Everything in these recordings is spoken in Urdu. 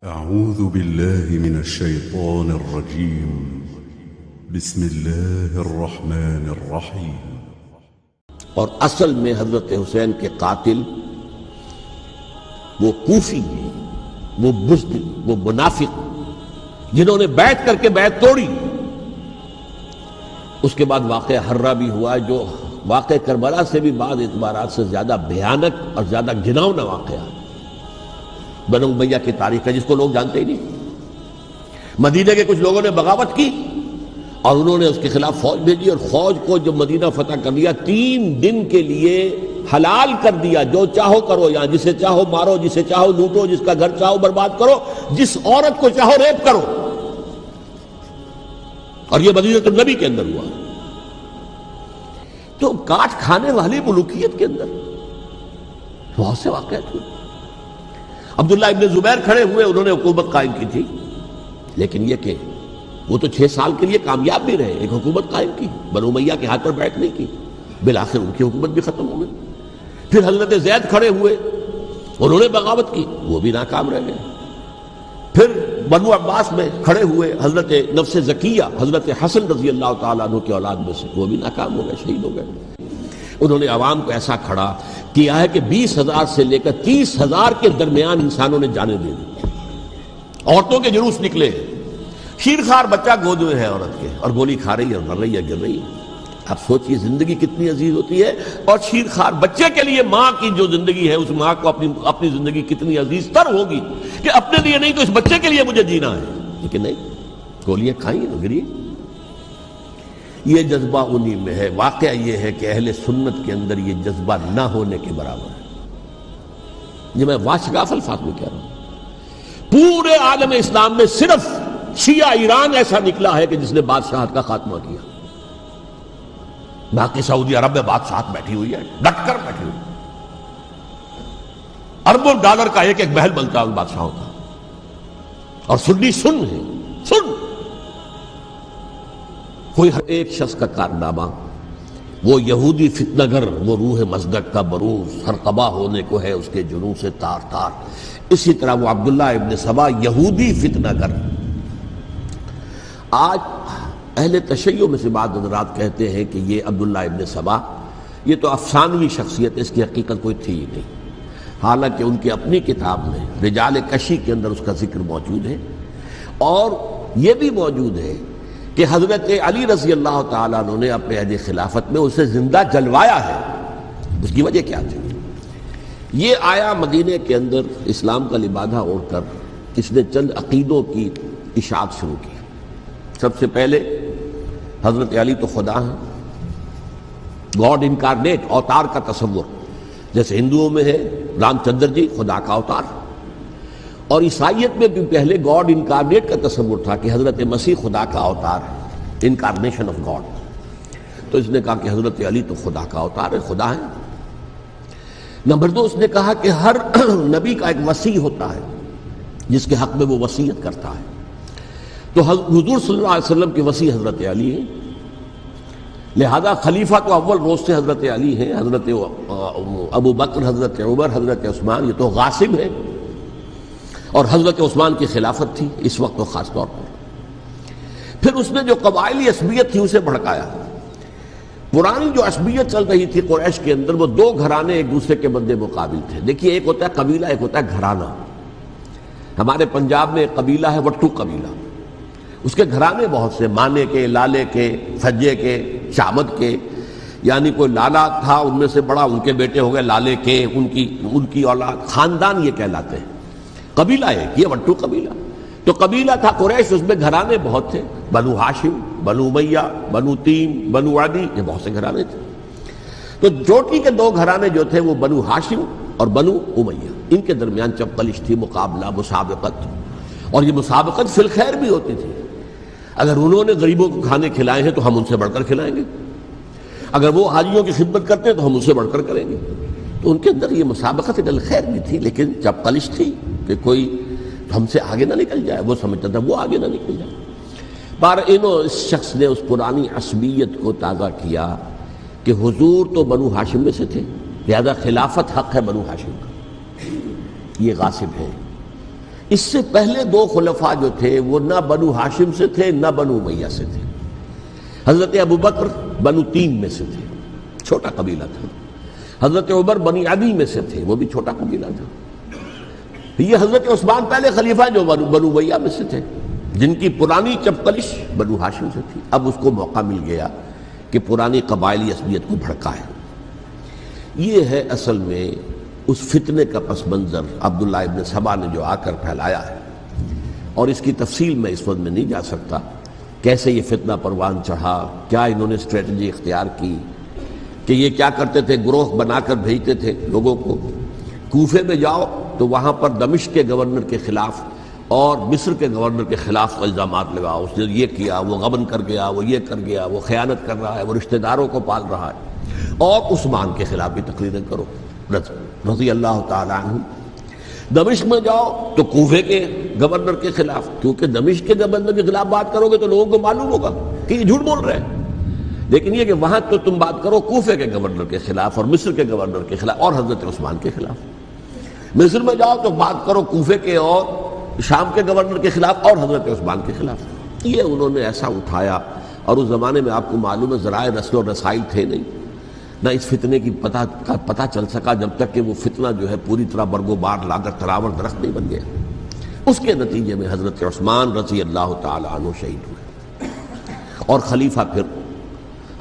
أعوذ بالله من الشيطان الرجيم. بسم الله الرحمن الرحيم. اور اصل میں حضرت حسین کے قاتل وہ کوفی ہیں، وہ بزدل، وہ منافق جنہوں نے بیعت کر کے بیعت توڑی۔ اس کے بعد واقعہ ہرہ بھی ہوا جو واقعہ کربلا سے بھی بعض اعتبارات سے زیادہ بھیانک اور زیادہ گھناؤنا واقعہ ہے۔ بنو امیہ کی تاریخ ہے جس کو لوگ جانتے ہی نہیں۔ مدینہ کے کچھ لوگوں نے بغاوت کی اور انہوں نے اس کے خلاف فوج بھیجی، اور فوج کو جب مدینہ فتح کر لیا 3 دن کے لیے حلال کر دیا، جو چاہو کرو، یہاں جسے چاہو مارو، جسے چاہو لوٹو، جس کا گھر چاہو برباد کرو، جس عورت کو چاہو ریپ کرو۔ اور یہ مدینہ النبی کے اندر ہوا۔ تو کاٹ کھانے والی ملوکیت کے اندر بہت سے واقعات ہوئے۔ عبداللہ ابن زبیر کھڑے ہوئے، انہوں نے حکومت قائم کی تھی، لیکن یہ کہ وہ تو 6 سال کے لیے کامیاب بھی رہے، ایک حکومت قائم کی، بنو امیہ کے ہاتھ پر بیعت نہیں کی، بالآخر ان کی حکومت بھی ختم ہو گئی۔ پھر حضرت زید کھڑے ہوئے، انہوں نے بغاوت کی، وہ بھی ناکام رہ گئے۔ پھر بنو عباس میں کھڑے ہوئے حضرت نفس زکیہ، حضرت حسن رضی اللہ تعالیٰ عنہ کی اولاد میں سے، وہ بھی ناکام ہو گئے، شہید ہو گئے۔ انہوں نے عوام کو ایسا کھڑا کیا ہے کہ 20,000 سے لے کر 30,000 کے درمیان انسانوں نے جانیں دے دی۔ عورتوں کے جلوس نکلے، شیرخوار بچہ گود میں ہے عورت کے، اور گولی کھا رہی ہے، مر رہی ہے، گر رہی ہے۔ اب سوچئے زندگی کتنی عزیز ہوتی ہے، اور شیرخوار بچے کے لیے ماں کی جو زندگی ہے، اس ماں کو اپنی زندگی کتنی عزیز تر ہوگی کہ اپنے لیے نہیں تو اس بچے کے لیے مجھے جینا ہے، لیکن نہیں، گولیاں کھائیں گری۔ یہ جذبہ انہی میں ہے۔ واقعہ یہ ہے کہ اہل سنت کے اندر یہ جذبہ نہ ہونے کے برابر ہے۔ یہ میں واشگاف الفاظ میں کہہ رہا ہوں۔ پورے عالم اسلام میں صرف شیعہ ایران ایسا نکلا ہے کہ جس نے بادشاہت کا خاتمہ کیا، باقی سعودی عرب میں بادشاہت بیٹھی ہوئی ہے، ڈٹ کر بیٹھی ہوئی، اربوں ڈالر کا ایک محل بنتا ہے ان بادشاہوں کا، اور سنی سن ہے، سن۔ کوئی ایک شخص کا کارنامہ، وہ یہودی فتنہ گر، وہ روح مزدق کا بروز، ہر تباہ ہونے کو ہے اس کے جنوں سے تار تار۔ اسی طرح وہ عبداللہ ابن سبا یہودی فتنہ گر۔ آج اہل تشیع میں سے بعض حضرات کہتے ہیں کہ یہ عبداللہ ابن سبا یہ تو افسانوی شخصیت ہے، اس کی حقیقت کوئی تھی ہی نہیں، حالانکہ ان کی اپنی کتاب میں رجال کشی کے اندر اس کا ذکر موجود ہے۔ اور یہ بھی موجود ہے کہ حضرت علی رضی اللہ تعالیٰ عنہ نے اپنے عہد خلافت میں اسے زندہ جلوایا ہے۔ اس کی وجہ کیا تھی؟ یہ آیا مدینے کے اندر اسلام کا لبادہ اوڑھ کر، اس نے چند عقیدوں کی اشاعت شروع کی۔ سب سے پہلے حضرت علی تو خدا ہیں، گاڈ انکارنیٹ، اوتار کا تصور، جیسے ہندوؤں میں ہے رام چندر جی خدا کا اوتار، اور عیسائیت میں بھی پہلے گاڈ انکارنیٹ کا تصور تھا کہ حضرت مسیح خدا کا اوتار ہے، انکارنیشن آف گاڈ۔ تو اس نے کہا کہ حضرت علی تو خدا کا اوتار ہے، خدا ہے۔ نمبر 2، اس نے کہا کہ ہر نبی کا ایک وصی ہوتا ہے جس کے حق میں وہ وصیت کرتا ہے، تو حضور صلی اللہ علیہ وسلم کے وصی حضرت علی ہیں، لہذا خلیفہ تو اول روز سے حضرت علی ہیں، حضرت ابو بکر، حضرت عمر، حضرت عثمان یہ تو غاصب ہیں، اور حضرت عثمان کی خلافت تھی اس وقت تو خاص طور پر۔ پھر اس نے جو قبائلی عصبیت تھی اسے بھڑکایا۔ پرانی جو عصبیت چل رہی تھی قریش کے اندر، وہ 2 گھرانے ایک دوسرے کے مد مقابل تھے۔ دیکھیے، ایک ہوتا ہے قبیلہ، ایک ہوتا ہے گھرانہ۔ ہمارے پنجاب میں ایک قبیلہ ہے وٹو قبیلہ، اس کے گھرانے بہت سے، مانے کے، لالے کے، سجے کے، شامد کے، یعنی کوئی لالا تھا ان میں سے بڑا، ان کے بیٹے ہو گئے لالے کے، ان کی اولاد، خاندان یہ کہلاتے ہیں۔ قبیلہ ایک، یہ وٹو قبیلہ۔ تو قبیلہ تھا قریش، اس میں گھرانے بہت تھے، بنو ہاشم، بنو امیہ، بنو تیم، بنو عدی، یہ بہت سے گھرانے تھے۔ تو چوٹی کے 2 گھرانے جو تھے وہ بنو ہاشم اور بنو امیہ، ان کے درمیان چپقلش تھی، مقابلہ، مسابقت، اور یہ مسابقت فی الخیر بھی ہوتی تھی۔ اگر انہوں نے غریبوں کو کھانے کھلائے ہیں تو ہم ان سے بڑھ کر کھلائیں گے، اگر وہ حاجیوں کی خدمت کرتے ہیں تو ہم ان سے بڑھ کر کریں گے۔ تو ان کے اندر یہ مسابقت خیر بھی تھی، لیکن چپقلش تھی کہ کوئی ہم سے آگے نہ نکل جائے، وہ سمجھتا تھا وہ آگے نہ نکل جائے۔ اس شخص نے اس پرانی عصبیت کو تازہ کیا کہ حضور تو بنو ہاشم میں سے تھے، لہذا خلافت حق ہے بنو ہاشم کا، یہ غاصب ہے۔ اس سے پہلے دو خلفاء جو تھے وہ نہ بنو ہاشم سے تھے نہ بنو امیہ سے تھے. حضرت ابو بکر بنو تیم میں سے تھے، چھوٹا قبیلہ تھا. حضرت عمر بنی عدی میں سے تھے، وہ بھی چھوٹا قبیلہ تھا. یہ حضرت عثمان پہلے خلیفہ جو بنو امیہ میں سے تھے، جن کی پرانی چپکلش بنو ہاشم سے تھی. اب اس کو موقع مل گیا کہ پرانی قبائلی عصبیت کو بھڑکائے. یہ ہے اصل میں اس فتنے کا پس منظر عبداللہ ابن سبا نے جو آ کر پھیلایا ہے. اور اس کی تفصیل میں اس وقت میں نہیں جا سکتا، کیسے یہ فتنہ پروان چڑھا، کیا انہوں نے اسٹریٹجی اختیار کی کہ یہ کیا کرتے تھے، گروہ بنا کر بھیجتے تھے لوگوں کو. کوفے میں جاؤ تو وہاں پر دمشق کے گورنر کے خلاف اور مصر کے گورنر کے خلاف الزامات لگاؤ، اس نے یہ کیا، وہ غبن کر گیا، وہ یہ کر گیا، وہ خیانت کر رہا ہے، وہ رشتہ داروں کو پال رہا ہے. اور عثمان کے خلاف بھی تقریریں کرو رضی اللہ تعالیٰ عنہ. دمشق میں جاؤ تو کوفے کے گورنر کے خلاف، کیونکہ دمشق کے گورنر کے خلاف بات کرو گے تو لوگوں کو معلوم ہوگا کہ یہ جھوٹ بول رہے ہیں. لیکن یہ کہ وہاں تو تم بات کرو کوفے کے گورنر کے خلاف اور مصر کے گورنر کے خلاف اور حضرت عثمان کے خلاف. مصر میں جاؤ تو بات کرو کوفے کے اور شام کے گورنر کے خلاف اور حضرت عثمان کے خلاف. یہ انہوں نے ایسا اٹھایا. اور اس زمانے میں آپ کو معلوم ہے ذرائع رسل و رسائل تھے نہیں، نہ اس فتنے کی پتہ چل سکا جب تک کہ وہ فتنہ جو ہے پوری طرح برگ و بار لا کر تراور درخت نہیں بن گیا. اس کے نتیجے میں حضرت عثمان رضی اللہ تعالی عنہ شہید ہوئے، اور خلیفہ پھر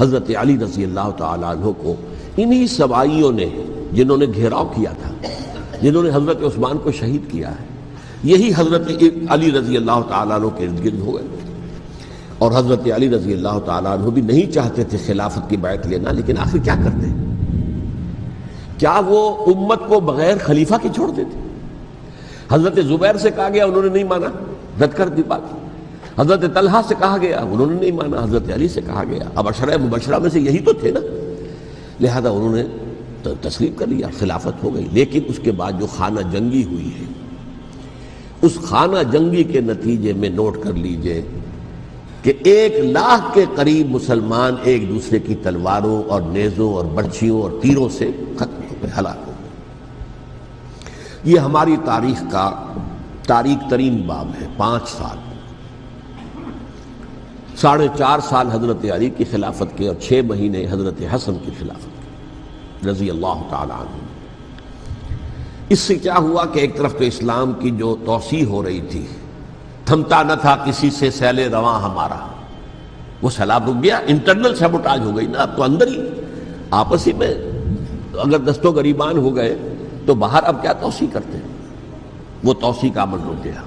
حضرت علی رضی اللہ تعالی عنہ کو انہی سبائیوں نے، جنہوں نے گھیراؤ کیا تھا، جنہوں نے حضرت عثمان کو شہید کیا ہے، یہی حضرت علی رضی اللہ تعالیٰ عنہ کے ارد گرد ہو گئے. اور حضرت علی رضی اللہ تعالیٰ عنہ بھی نہیں چاہتے تھے خلافت کی بیعت لینا، لیکن آخر کیا کرتے؟ کیا وہ امت کو بغیر خلیفہ کے چھوڑ دیتے؟ حضرت زبیر سے کہا گیا، انہوں نے نہیں مانا، رد کر دی بات. حضرت طلحہ سے کہا گیا، انہوں نے نہیں مانا. حضرت علی سے کہا گیا، اب عشرہ مبشرہ میں سے یہی تو تھے نا، لہذا انہوں نے تسلیم کر لیا، خلافت ہو گئی. لیکن اس کے بعد جو خانہ جنگی ہوئی ہے، اس خانہ جنگی کے نتیجے میں نوٹ کر لیجئے کہ 1,00,000 کے قریب مسلمان ایک دوسرے کی تلواروں اور نیزوں اور برچھیوں اور تیروں سے ختم ہو گئے، ہلاک ہو گئے. یہ ہماری تاریخ کا تاریک ترین باب ہے. 5 سال، 4.5 سال حضرت علی کی خلافت کے اور 6 مہینے حضرت حسن کی خلافت کے رضی اللہ تعالی عنہ. اس سے کیا ہوا کہ ایک طرف تو اسلام کی جو توسیع ہو رہی تھی، تھمتا نہ تھا کسی سے سیل رواں ہمارا، وہ سیلاب رک گیا. انٹرنل سیبوٹاج ہو گئی نا. اب تو اندر ہی آپسی میں اگر دست و گریبان ہو گئے تو باہر اب کیا توسیع کرتے ہیں. وہ توسیع کا عمل رک گیا.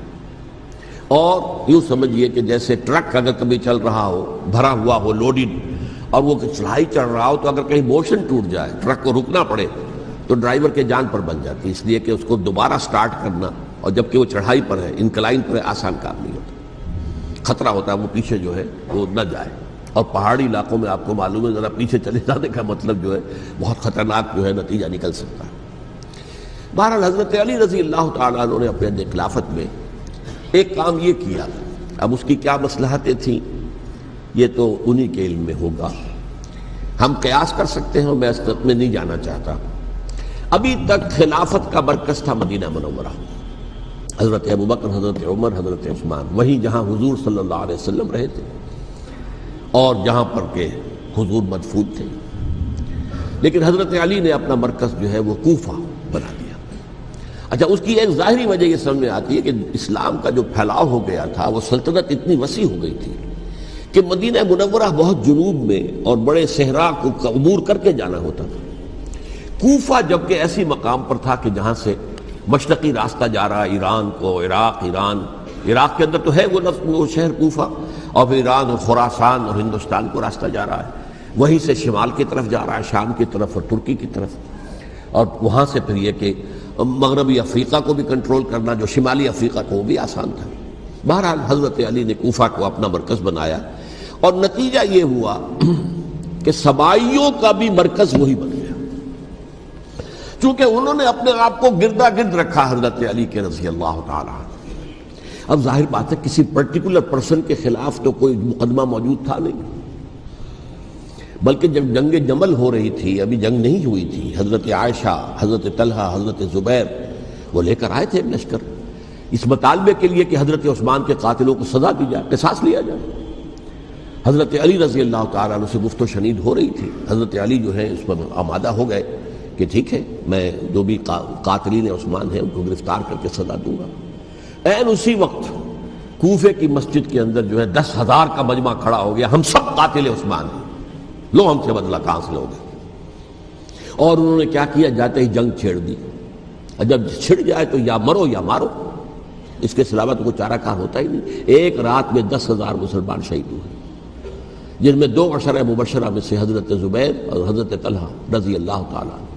اور یوں سمجھیے کہ جیسے ٹرک اگر کبھی چل رہا ہو، بھرا ہوا ہو، لوڈڈ، اور وہ چڑھائی چڑھ رہا ہو، تو اگر کہیں موشن ٹوٹ جائے، ٹرک کو رکنا پڑے، تو ڈرائیور کے جان پر بن جاتی. اس لیے کہ اس کو دوبارہ سٹارٹ کرنا، اور جبکہ وہ چڑھائی پر ہے، انکلائن پر ہے، آسان کام نہیں ہوتا. خطرہ ہوتا ہے وہ پیچھے جو ہے وہ نہ جائے. اور پہاڑی علاقوں میں آپ کو معلوم ہے ذرا پیچھے چلے جانے کا مطلب جو ہے بہت خطرناک جو ہے نتیجہ نکل سکتا ہے. بہرحال حضرت علی رضی اللہ تعالیٰ عنہ نے اپنے خلافت میں ایک کام یہ کیا. اب اس کی کیا مصلحتیں تھیں یہ تو انہی کے علم میں ہوگا. ہم قیاس کر سکتے ہیں، میں اس میں نہیں جانا چاہتا. ابھی تک خلافت کا مرکز تھا مدینہ منورہ. حضرت ابوبکر، حضرت عمر، حضرت عثمان، وہیں جہاں حضور صلی اللہ علیہ وسلم رہے تھے اور جہاں پر کہ حضور مدفون تھے. لیکن حضرت علی نے اپنا مرکز جو ہے وہ کوفہ بنا دیا. اچھا، اس کی ایک ظاہری وجہ یہ سمجھ میں آتی ہے کہ اسلام کا جو پھیلاؤ ہو گیا تھا، وہ سلطنت اتنی وسیع ہو گئی تھی کہ مدینہ منورہ بہت جنوب میں اور بڑے صحرا کو عبور کر کے جانا ہوتا تھا. کوفہ جبکہ ایسی مقام پر تھا کہ جہاں سے مشرقی راستہ جا رہا ہے ایران کو، عراق کے اندر تو ہے وہ شہر کوفہ، اور پھر ایران اور خراسان اور ہندوستان کو راستہ جا رہا ہے. وہیں سے شمال کی طرف جا رہا ہے، شام کی طرف اور ترکی کی طرف. اور وہاں سے پھر یہ کہ مغربی افریقہ کو بھی کنٹرول کرنا، جو شمالی افریقہ کو، وہ بھی آسان تھا. بہرحال حضرت علی نے کوفہ کو اپنا مرکز بنایا، اور نتیجہ یہ ہوا کہ سبائیوں کا بھی مرکز وہی بن گیا. چونکہ انہوں نے اپنے آپ کو گردا گرد رکھا حضرت علی کے رضی اللہ تعالیٰ عنہ. اب ظاہر بات ہے کسی پرٹیکولر پرسن کے خلاف تو کوئی مقدمہ موجود تھا نہیں، بلکہ جب جنگ جمل ہو رہی تھی، ابھی جنگ نہیں ہوئی تھی، حضرت عائشہ، حضرت طلحہ، حضرت زبیر وہ لے کر آئے تھے ایک لشکر. اس مطالبے کے لیے کہ حضرت عثمان کے قاتلوں کو سزا دی جائے، قصاص لیا جائے۔ حضرت علی رضی اللہ تعالیٰ عنہ سے گفت و شنید ہو رہی تھی، حضرت علی جو ہے اس پر آمادہ ہو گئے کہ ٹھیک ہے، میں جو بھی قاتلین عثمان ہیں ان کو گرفتار کر کے سزا دوں گا۔ عین اسی وقت کوفے کی مسجد کے اندر جو ہے 10,000 کا مجمع کھڑا ہو گیا، ہم سب قاتل عثمان ہیں، لو ہم سے بدلہ کہاں سے لوگے۔ اور انہوں نے کیا کیا، جاتے ہی جنگ چھیڑ دی، اور جب چھڑ جائے تو یا مرو یا مارو، اس کے سلاوہ تو کوئی چارہ کار ہوتا ہی نہیں۔ ایک رات میں 10,000 مسلمان شہید ہوئے، جن میں 2 عشرہ مبشرہ میں سے حضرت زبیر اور حضرت طلحہ رضی اللہ تعالیٰ عنہ۔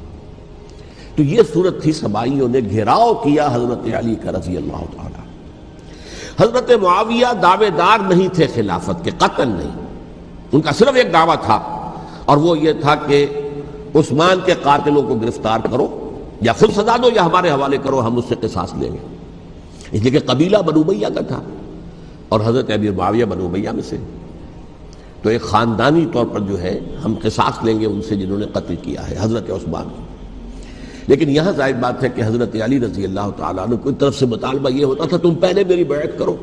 تو یہ صورت تھی، سبائیوں نے گھیراؤ کیا حضرت علی کا رضی اللہ تعالیٰ۔ حضرت معاویہ دعوے دار نہیں تھے خلافت کے، قطعاً نہیں، ان کا صرف ایک دعویٰ تھا، اور وہ یہ تھا کہ عثمان کے قاتلوں کو گرفتار کرو، یا خود سزا دو یا ہمارے حوالے کرو، ہم اس سے قصاص لیں گے۔ اس لیے کہ قبیلہ بنو امیہ کا تھا، اور حضرت امیر معاویہ بنو امیہ میں سے، تو ایک خاندانی طور پر جو ہے ہم قصاص لیں گے ان سے جنہوں نے قتل کیا ہے حضرت عثمان کو۔ لیکن یہاں ظاہر بات ہے کہ حضرت علی رضی اللہ تعالیٰ عنہ کی طرف سے مطالبہ یہ ہوتا تھا، تم پہلے میری بیعت کرو،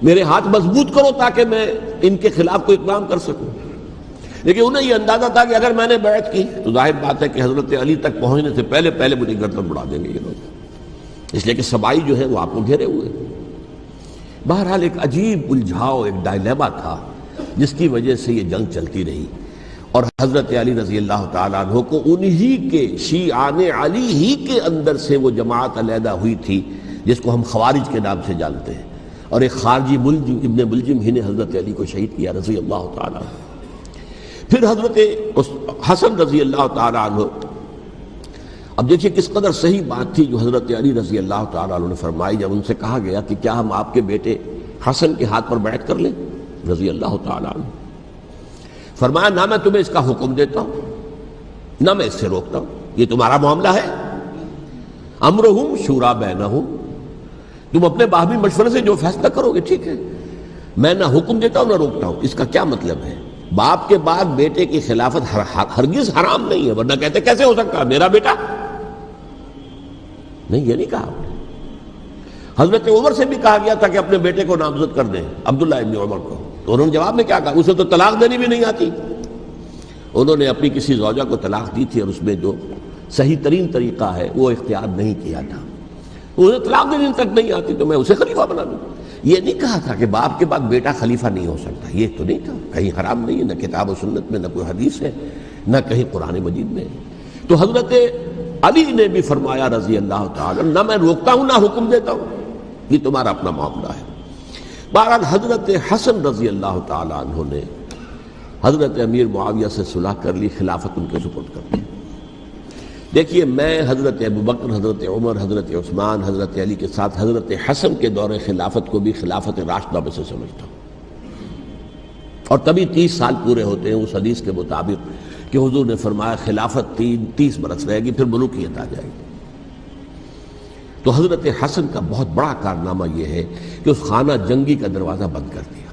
میرے ہاتھ مضبوط کرو تاکہ میں ان کے خلاف کوئی اقدام کر سکوں۔ لیکن انہیں یہ اندازہ تھا کہ اگر میں نے بیعت کی تو ظاہر بات ہے کہ حضرت علی تک پہنچنے سے پہلے مجھے گردن اڑا دیں گے یہ لوگ، اس لیے کہ سبائی جو ہے وہ آپ کو گھیرے ہوئے۔ بہرحال ایک عجیب الجھاؤ، ایک ڈائلیما تھا جس کی وجہ سے یہ جنگ چلتی رہی، اور حضرت علی رضی اللہ تعالیٰ عنہ کو انہی کے شیعان علی ہی کے اندر سے وہ جماعت علیحدہ ہوئی تھی جس کو ہم خوارج کے نام سے جانتے ہیں، اور ایک خارجی ملجم ابن ملجم ہی نے حضرت علی کو شہید کیا رضی اللہ تعالیٰ عنہ۔ پھر حضرت حسن رضی اللہ تعالیٰ عنہ، اب دیکھیے کس قدر صحیح بات تھی جو حضرت علی رضی اللہ تعالیٰ عنہ نے فرمائی جب ان سے کہا گیا کہ کیا ہم آپ کے بیٹے حسن کے ہاتھ پر بیعت کر لیں رضی اللہ تعالیٰ عنہ۔ فرمایا نہ میں تمہیں اس کا حکم دیتا ہوں نہ میں اس سے روکتا ہوں، یہ تمہارا معاملہ ہے، امرہم شورا بینہم، تم اپنے باہمی مشورے سے جو فیصلہ کرو گے ٹھیک ہے، میں نہ حکم دیتا ہوں نہ روکتا ہوں۔ اس کا کیا مطلب ہے؟ باپ کے بعد بیٹے کی خلافت ہرگز حرام نہیں ہے، ورنہ کہتے کیسے ہو سکتا میرا بیٹا؟ نہیں، یہ نہیں کہا۔ حضرت عمر سے بھی کہا گیا تھا کہ اپنے بیٹے کو نامزد کر دیں، عبداللہ ابن عمر کو، تو انہوں نے جواب میں کیا کہا؟ اسے تو طلاق دینی بھی نہیں آتی۔ انہوں نے اپنی کسی زوجہ کو طلاق دی تھی، اور اس میں جو صحیح ترین طریقہ ہے وہ اختیار نہیں کیا تھا، انہیں طلاق دینی تک نہیں آتی تو میں اسے خلیفہ بنا دوں۔ یہ نہیں کہا تھا کہ باپ کے بعد بیٹا خلیفہ نہیں ہو سکتا، یہ تو نہیں تھا، کہیں حرام نہیں ہے، نہ کتاب و سنت میں، نہ کوئی حدیث ہے، نہ کہیں قرآن مجید میں۔ تو حضرت علی نے بھی فرمایا رضی اللہ تعالیٰ، نہ میں روکتا ہوں نہ حکم دیتا ہوں، یہ تمہارا اپنا معاملہ ہے۔ بہرحال حضرت حسن رضی اللہ تعالیٰ عنہ نے حضرت امیر معاویہ سے صلح کر لی، خلافت ان کے سپرد کر دی۔ دیکھیے میں حضرت ابوبکر، حضرت عمر، حضرت عثمان، حضرت علی کے ساتھ حضرت حسن کے دور خلافت کو بھی خلافت راشدہ میں سے سمجھتا ہوں، اور تبھی 30 سال پورے ہوتے ہیں اس حدیث کے مطابق کہ حضور نے فرمایا خلافت 30 برس رہے گی، پھر ملوکیت آ جائے گی۔ تو حضرت حسن کا بہت بڑا کارنامہ یہ ہے کہ اس خانہ جنگی کا دروازہ بند کر دیا،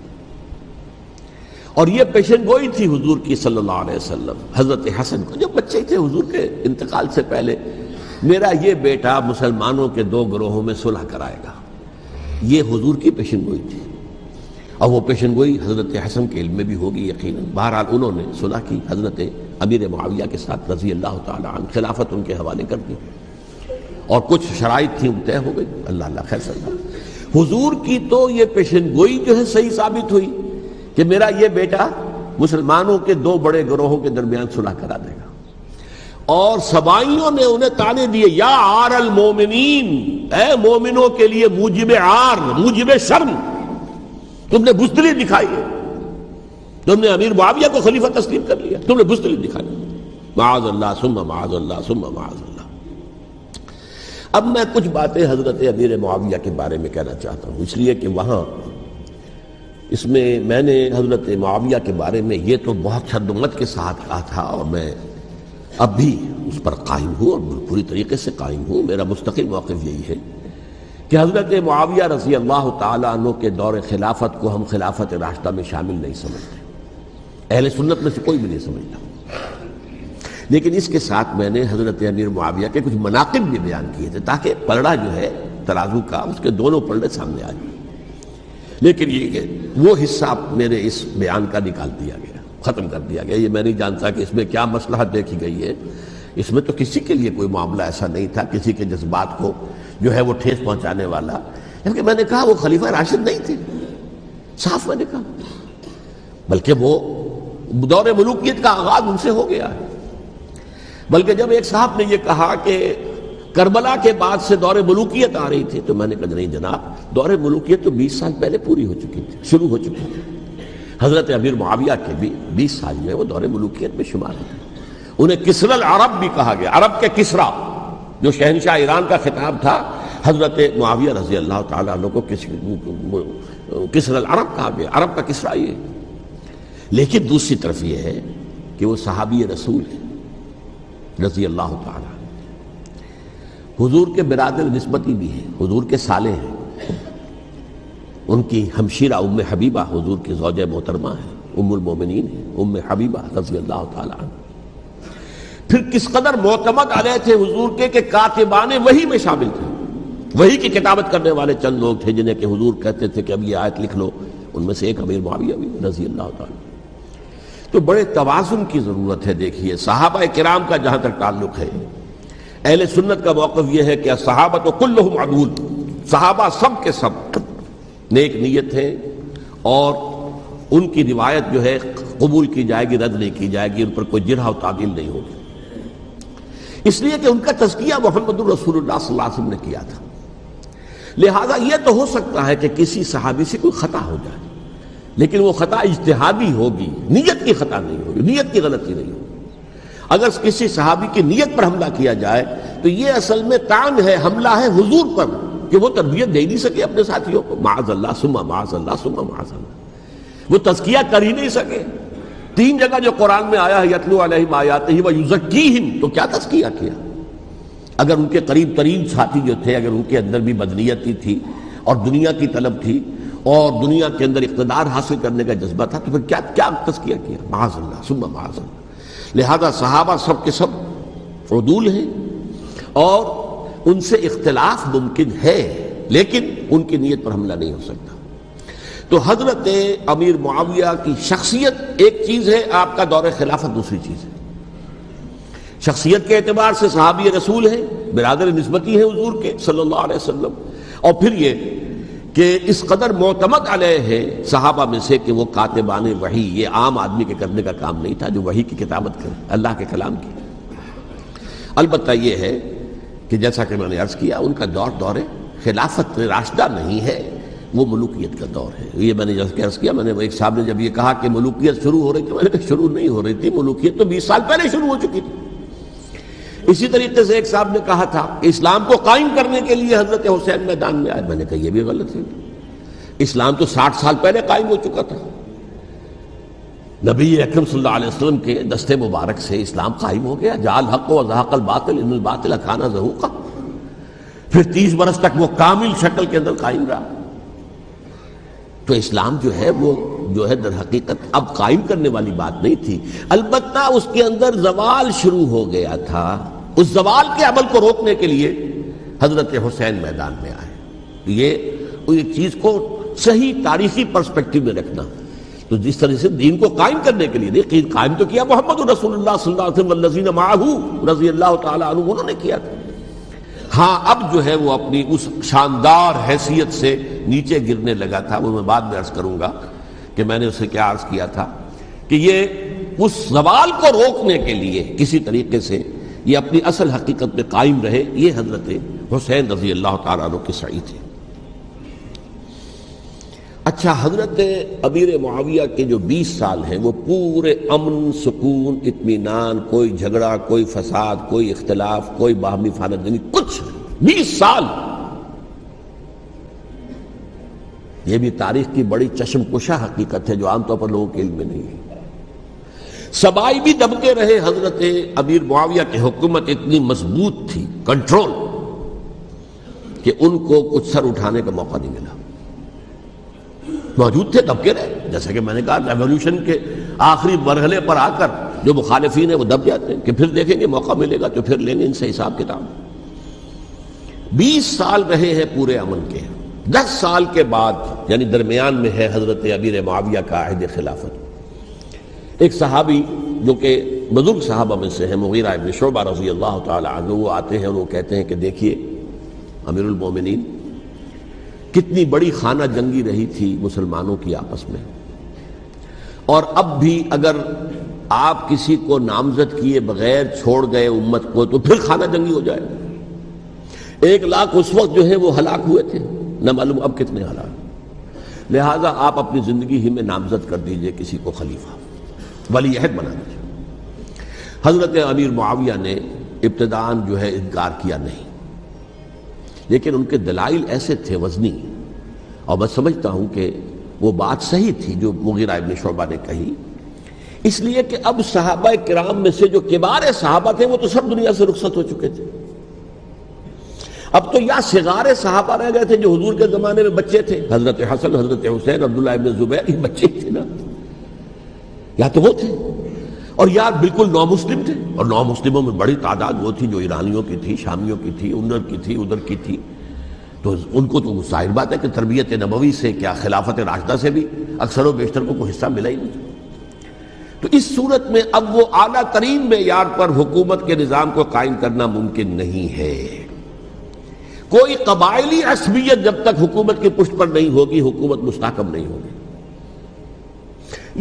اور یہ پیشن گوئی تھی حضور کی صلی اللہ علیہ وسلم حضرت حسن کو، جب بچے تھے حضور کے انتقال سے پہلے، میرا یہ بیٹا مسلمانوں کے 2 گروہوں میں صلح کرائے گا، یہ حضور کی پیشن گوئی تھی، اور وہ پیشن گوئی حضرت حسن کے علم میں بھی ہوگی یقیناً۔ بہرحال انہوں نے صلح کی حضرت امیر معاویہ کے ساتھ رضی اللہ تعالیٰ عنہ، خلافت ان کے حوالے کر دی، اور کچھ شرائط تھیں طے ہو گئی، اللہ خیر صلی اللہ۔ حضور کی تو یہ پیشن گوئی جو ہے صحیح ثابت ہوئی کہ میرا یہ بیٹا مسلمانوں کے 2 بڑے گروہوں کے درمیان صلح کرا دے گا، اور سبائیوں نے انہیں تانے دیے، یا عار المومنین، اے مومنوں کے لیے موجب عار، موجب شرم، تم نے بزدلی دکھائی ہے، تم نے امیر معاویہ کو خلیفہ تسلیم کر لیا، تم نے بزدلی دکھائی، معاذ اللہ ثم معاذ اللہ ثم معاذ اللہ۔ اب میں کچھ باتیں حضرت امیر معاویہ کے بارے میں کہنا چاہتا ہوں، اس لیے کہ وہاں اس میں نے حضرت معاویہ کے بارے میں یہ تو بہت شدت کے ساتھ کہا تھا، اور میں اب بھی اس پر قائم ہوں اور پوری طریقے سے قائم ہوں۔ میرا مستقل موقف یہی ہے کہ حضرت معاویہ رضی اللہ تعالیٰ عنہ کے دور خلافت کو ہم خلافت راشدہ میں شامل نہیں سمجھتے، اہل سنت میں سے کوئی بھی نہیں سمجھتا، لیکن اس کے ساتھ میں نے حضرت امیر معاویہ کے کچھ مناقب بھی بیان کیے تھے تاکہ پلڑا جو ہے ترازو کا، اس کے دونوں پلڑے سامنے آ جائیں. لیکن یہ کہ وہ حصہ میرے اس بیان کا نکال دیا گیا، ختم کر دیا گیا. یہ میں نہیں جانتا کہ اس میں کیا مصلحت دیکھی گئی ہے. اس میں تو کسی کے لیے کوئی معاملہ ایسا نہیں تھا کسی کے جذبات کو جو ہے وہ ٹھیس پہنچانے والا. کیونکہ میں نے کہا وہ خلیفہ راشد نہیں تھے، صاف میں نے کہا، بلکہ وہ دور ملوکیت کا آغاز ان سے ہو گیا ہے. بلکہ جب ایک صاحب نے یہ کہا کہ کربلا کے بعد سے دور ملوکیت آ رہی تھی، تو میں نے کہا نہیں جناب، دور ملوکیت تو 20 سال پہلے پوری ہو چکی تھی، شروع ہو چکی تھی. حضرت امیر معاویہ کے بھی 20 سال جو ہے وہ دور ملوکیت میں شمار ہوتے. انہیں کسری العرب بھی کہا گیا، عرب کے کسریٰ، جو شہنشاہ ایران کا خطاب تھا. حضرت معاویہ رضی اللہ تعالیٰ عنہ کو کسری العرب کہا گیا، عرب کا کسریٰ یہ. لیکن دوسری طرف یہ ہے کہ وہ صحابی رسول ہے رضی اللہ تعالیٰ، حضور کے برادر نسبتی بھی ہیں، حضور کے سالے ہیں. ان کی ہمشیرہ ام حبیبہ حضور کی زوجہ محترمہ ہے، ام المومنین ہے ام حبیبہ رضی اللہ تعالیٰ عنہ. پھر کس قدر معتمد علیہ تھے حضور کے کہ کاتبان وحی میں شامل تھے. وحی کی کتابت کرنے والے چند لوگ تھے جنہیں کہ حضور کہتے تھے کہ اب یہ آیت لکھ لو. ان میں سے ایک امیر معاویہ بھی رضی اللہ تعالیٰ. تو بڑے توازن کی ضرورت ہے. دیکھیے صحابہ کرام کا جہاں تک تعلق ہے، اہل سنت کا موقف یہ ہے کہ صحابہ کلہم عدول، صحابہ سب کے سب نیک نیت ہیں، اور ان کی روایت جو ہے قبول کی جائے گی، رد نہیں کی جائے گی، ان پر کوئی جرح و تعدیل نہیں ہوگی. اس لیے کہ ان کا تزکیہ محمد رسول اللہ صلی اللہ علیہ وسلم نے کیا تھا. لہذا یہ تو ہو سکتا ہے کہ کسی صحابی سے کوئی خطا ہو جائے، لیکن وہ خطا اجتہادی ہوگی، نیت کی خطا نہیں ہوگی، نیت کی غلطی نہیں ہوگی. اگر کسی صحابی کی نیت پر حملہ کیا جائے تو یہ اصل میں طعن ہے، حملہ ہے حضور پر کہ وہ تربیت دے نہیں سکے اپنے ساتھیوں کو. معاذ اللہ ثم معاذ اللہ ثم معاذ اللہ، وہ تزکیہ کر ہی نہیں سکے. 3 جگہ جو قرآن میں آیا ہے یتلو علیہم آیاتہ ویزکیہم، تو کیا تزکیہ کیا؟ اگر ان کے قریب ترین ساتھی جو تھے، اگر ان کے اندر بھی بدنیتی تھی اور دنیا کی طلب تھی اور دنیا کے اندر اقتدار حاصل کرنے کا جذبہ تھا، تو پھر کیا تزکیہ کیا؟ معاذ اللہ ثم معاذ اللہ. لہذا صحابہ سب کے سب عدول ہیں، اور ان سے اختلاف ممکن ہے، لیکن ان کی نیت پر حملہ نہیں ہو سکتا. تو حضرت امیر معاویہ کی شخصیت ایک چیز ہے، آپ کا دور خلافت دوسری چیز ہے. شخصیت کے اعتبار سے صحابی رسول ہیں، برادر نسبتی ہیں حضور کے صلی اللہ علیہ وسلم. اور پھر یہ کہ اس قدر معتمد علیہ ہے صحابہ میں سے کہ وہ کاتبان وحی، یہ عام آدمی کے کرنے کا کام نہیں تھا جو وحی کی کتابت کرے، اللہ کے کلام کی. البتہ یہ ہے کہ جیسا کہ میں نے عرض کیا، ان کا دور خلافت راشدہ نہیں ہے، وہ ملوکیت کا دور ہے. یہ میں نے جیسا کہ عرض کیا، میں نے ایک صاحب نے جب یہ کہا کہ ملوکیت شروع ہو رہی تھی، میں نے کہا شروع نہیں ہو رہی تھی، ملوکیت تو 20 سال پہلے شروع ہو چکی تھی. اسی طریقے سے ایک صاحب نے کہا تھا کہ اسلام کو قائم کرنے کے لیے حضرت حسین میدان میں آئے. میں نے کہا یہ بھی غلط ہے، اسلام تو 60 سال پہلے قائم ہو چکا تھا. نبی اکرم صلی اللہ علیہ وسلم کے دستے مبارک سے اسلام قائم ہو گیا. جاء الحق وزهق الباطل ان الباطل کان زهوقا. پھر 30 برس تک وہ کامل شکل کے اندر قائم رہا. تو اسلام جو ہے وہ جو ہے در حقیقت اب قائم کرنے والی بات نہیں تھی. البتہ اس کے اندر زوال شروع ہو گیا تھا. اس زوال کے عمل کو روکنے کے لیے حضرت حسین میدان میں آئے. یہ ایک چیز کو صحیح تاریخی پرسپیکٹو میں رکھنا. تو جس طرح سے دین کو قائم کرنے کے لیے دیکھیے قائم تو کیا محمد رسول اللہ صلی اللہ علیہ وسلم والذین معہ رضی اللہ تعالیٰ عنہ، انہوں نے کیا تھا. ہاں اب جو ہے وہ اپنی اس شاندار حیثیت سے نیچے گرنے لگا تھا. وہ میں بعد میں عرض کروں گا کہ میں نے اسے کیا عرض کیا تھا کہ یہ اس زوال کو روکنے کے لیے کسی طریقے سے یہ اپنی اصل حقیقت میں قائم رہے. یہ حضرت حسین رضی اللہ تعالیٰ عنہ کے سعی تھے. اچھا، حضرت امیر معاویہ کے جو 20 سال ہیں وہ پورے امن، سکون، اطمینان، کوئی جھگڑا، کوئی فساد، کوئی اختلاف، کوئی باہمی خاندانی، کچھ 20 سال. یہ بھی تاریخ کی بڑی چشم کشا حقیقت ہے جو عام طور پر لوگوں کے علم میں نہیں ہے. سبائی بھی دبکے رہے. حضرت امیر معاویہ کی حکومت اتنی مضبوط تھی، کنٹرول، کہ ان کو کچھ سر اٹھانے کا موقع نہیں ملا. موجود تھے، دبکے رہے. جیسا کہ میں نے کہا ریولوشن کے آخری مرحلے پر آ کر جو مخالفین ہیں وہ دب جاتے ہیں کہ پھر دیکھیں گے موقع ملے گا تو پھر لیں گے ان سے حساب کتاب. 20 سال رہے ہیں پورے امن کے، 10 سال کے بعد یعنی درمیان میں ہے حضرت امیر معاویہ کا عہد خلافت، ایک صحابی جو کہ بزرگ صحابہ میں سے ہیں، مغیرہ ابن شعبہ رضی اللہ تعالی عنہ، وہ آتے ہیں اور وہ کہتے ہیں کہ دیکھیے امیر المومنین، کتنی بڑی خانہ جنگی رہی تھی مسلمانوں کی آپس میں، اور اب بھی اگر آپ کسی کو نامزد کیے بغیر چھوڑ گئے امت کو تو پھر خانہ جنگی ہو جائے۔ 1 لاکھ اس وقت جو ہے وہ ہلاک ہوئے تھے، نہ معلوم اب کتنے ہلاک، لہذا آپ اپنی زندگی ہی میں نامزد کر دیجئے کسی کو خلیفہ، ولی عہد بنا دیجئے۔ حضرت امیر معاویہ نے ابتداءً جو ہے انکار کیا نہیں، لیکن ان کے دلائل ایسے تھے وزنی، اور میں سمجھتا ہوں کہ وہ بات صحیح تھی جو مغیرہ ابن شعبہ نے کہی، اس لیے کہ اب صحابہ کرام میں سے جو کبار صحابہ تھے وہ تو سب دنیا سے رخصت ہو چکے تھے، اب تو یا صغار صحابہ رہ گئے تھے جو حضور کے زمانے میں بچے تھے، حضرت حسن، حضرت حسین، عبداللہ ابن زبیر، یہ بچے تھے نا، یا تو وہ تھے، اور یا بالکل نو مسلم تھے، اور نو مسلموں میں بڑی تعداد وہ تھی جو ایرانیوں کی تھی، شامیوں کی تھی، ادھر کی تھی، تو ان کو تو ظاہر بات ہے کہ تربیت نبوی سے کیا خلافت راشدہ سے بھی اکثر و بیشتر کو کوئی حصہ ملا ہی نہیں۔ تو اس صورت میں اب وہ اعلیٰ ترین معیار پر حکومت کے نظام کو قائم کرنا ممکن نہیں ہے۔ کوئی قبائلی عصبیت جب تک حکومت کی پشت پر نہیں ہوگی، حکومت مستحکم نہیں ہوگی۔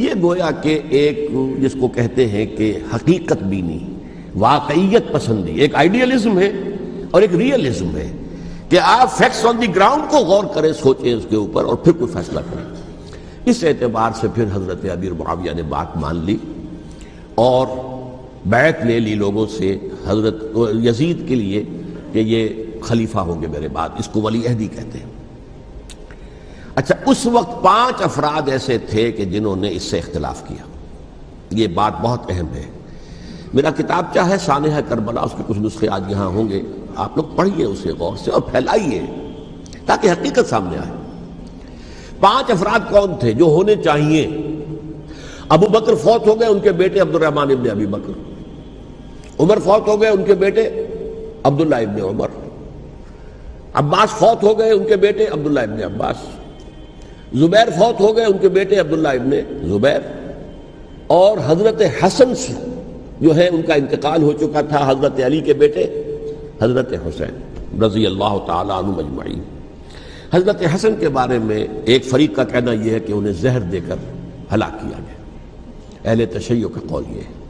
یہ گویا کہ ایک جس کو کہتے ہیں کہ حقیقت بینی، واقعیت پسندی، ایک آئیڈیلزم ہے اور ایک ریئلزم ہے کہ آپ فیکٹس آن دی گراؤنڈ کو غور کریں، سوچیں اس کے اوپر اور پھر کوئی فیصلہ کریں۔ اس اعتبار سے پھر حضرت امیر معاویہ نے بات مان لی اور بیعت لے لی لوگوں سے حضرت یزید کے لیے کہ یہ خلیفہ ہوں گے میرے بعد، اس کو ولی عہدی کہتے ہیں۔ اچھا، اس وقت 5 افراد ایسے تھے کہ جنہوں نے اس سے اختلاف کیا، یہ بات بہت اہم ہے۔ میرا کتاب کیا ہے سانحہ کربلا، اس کے کچھ نسخے آج یہاں ہوں گے، آپ لوگ پڑھیے اسے غور سے اور پھیلائیے تاکہ حقیقت سامنے آئے۔ 5 افراد کون تھے جو ہونے چاہیے؟ ابو بکر فوت ہو گئے، ان کے بیٹے عبد الرحمن ابن ابی بکر، عمر فوت ہو گئے، ان کے بیٹے عبداللہ ابن عمر، عباس فوت ہو گئے، ان کے بیٹے عبداللہ ابن عباس، زبیر فوت ہو گئے، ان کے بیٹے عبداللہ ابن زبیر، اور حضرت حسن سے جو ہے ان کا انتقال ہو چکا تھا، حضرت علی کے بیٹے حضرت حسین رضی اللہ تعالی عنہ اجمعین۔ حضرت حسن کے بارے میں ایک فریق کا کہنا یہ ہے کہ انہیں زہر دے کر ہلاک کیا گیا، اہل تشیع کا قول یہ ہے،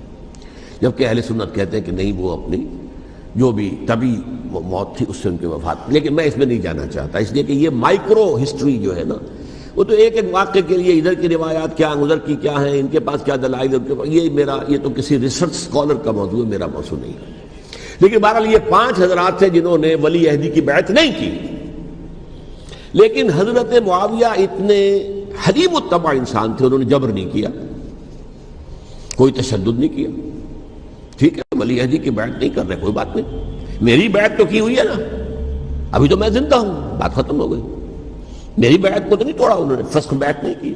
جبکہ اہل سنت کہتے ہیں کہ نہیں، وہ اپنی جو بھی طبی موت تھی اس سے ان کی وفات، لیکن میں اس میں نہیں جانا چاہتا، اس لیے کہ یہ مائکرو ہسٹری جو ہے نا، وہ تو ایک ایک واقعے کے لیے ادھر کی روایات کیا، ادھر کی کیا ہیں، ان کے پاس کیا دلائل، یہ تو کسی ریسرچ اسکالر کا موضوع ہے، میرا موضوع نہیں ہے۔ لیکن بہرحال یہ 5 حضرات تھے جنہوں نے ولی عہدی کی بیعت نہیں کی، لیکن حضرت معاویہ اتنے حلیم الطبع انسان تھے، انہوں نے جبر نہیں کیا، کوئی تشدد نہیں کیا۔ ٹھیک ہے، ولی عہدی کی بیعت نہیں کر رہے، کوئی بات نہیں، میری بیعت تو کی ہوئی ہے نا، ابھی تو میں زندہ ہوں، بات ختم ہو گئی، میری بیعت کو تو نہیں توڑا انہوں نے، فسخ بیعت نہیں کی۔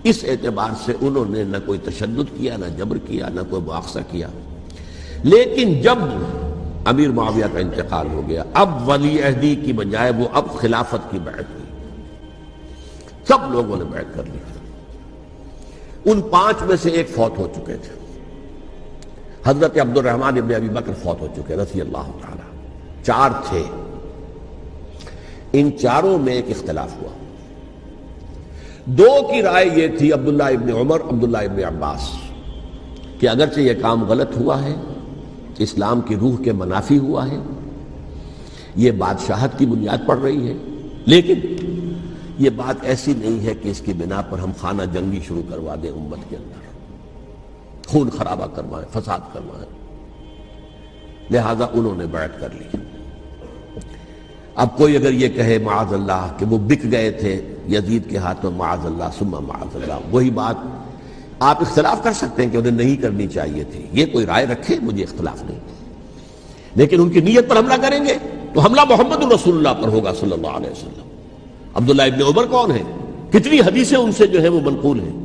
اس اعتبار سے انہوں نے نہ کوئی تشدد کیا، نہ جبر کیا، نہ کوئی مواخذہ کیا۔ لیکن جب امیر معاویہ کا انتقال ہو گیا، اب ولی عہدی کی بجائے وہ اب خلافت کی بیعت کی، سب لوگوں نے بیعت کر لی۔ ان 5 میں سے ایک فوت ہو چکے تھے، حضرت عبد الرحمن ابن ابی بکر فوت ہو چکے رضی اللہ تعالی، 4 تھے، ان 4 میں ایک اختلاف ہوا۔ 2 کی رائے یہ تھی، عبداللہ ابن عمر، عبداللہ ابن عباس، کہ اگرچہ یہ کام غلط ہوا ہے، اسلام کی روح کے منافی ہوا ہے، یہ بادشاہت کی بنیاد پڑ رہی ہے، لیکن یہ بات ایسی نہیں ہے کہ اس کی بنا پر ہم خانہ جنگی شروع کروا دیں، امت کے اندر خون خرابہ کروائیں، فساد کروائیں۔ لہذا انہوں نے بیعت کر لی۔ اب کوئی اگر یہ کہے معاذ اللہ کہ وہ بک گئے تھے یزید کے ہاتھ میں، معاذ اللہ ثم معاذ اللہ، وہی بات آپ اختلاف کر سکتے ہیں کہ انہیں نہیں کرنی چاہیے تھی، یہ کوئی رائے رکھے، مجھے اختلاف نہیں، لیکن ان کی نیت پر حملہ کریں گے تو حملہ محمد رسول اللہ پر ہوگا صلی اللہ علیہ وسلم۔ عبداللہ ابن عمر کون ہیں؟ کتنی حدیثیں ان سے جو ہے وہ منقول ہیں۔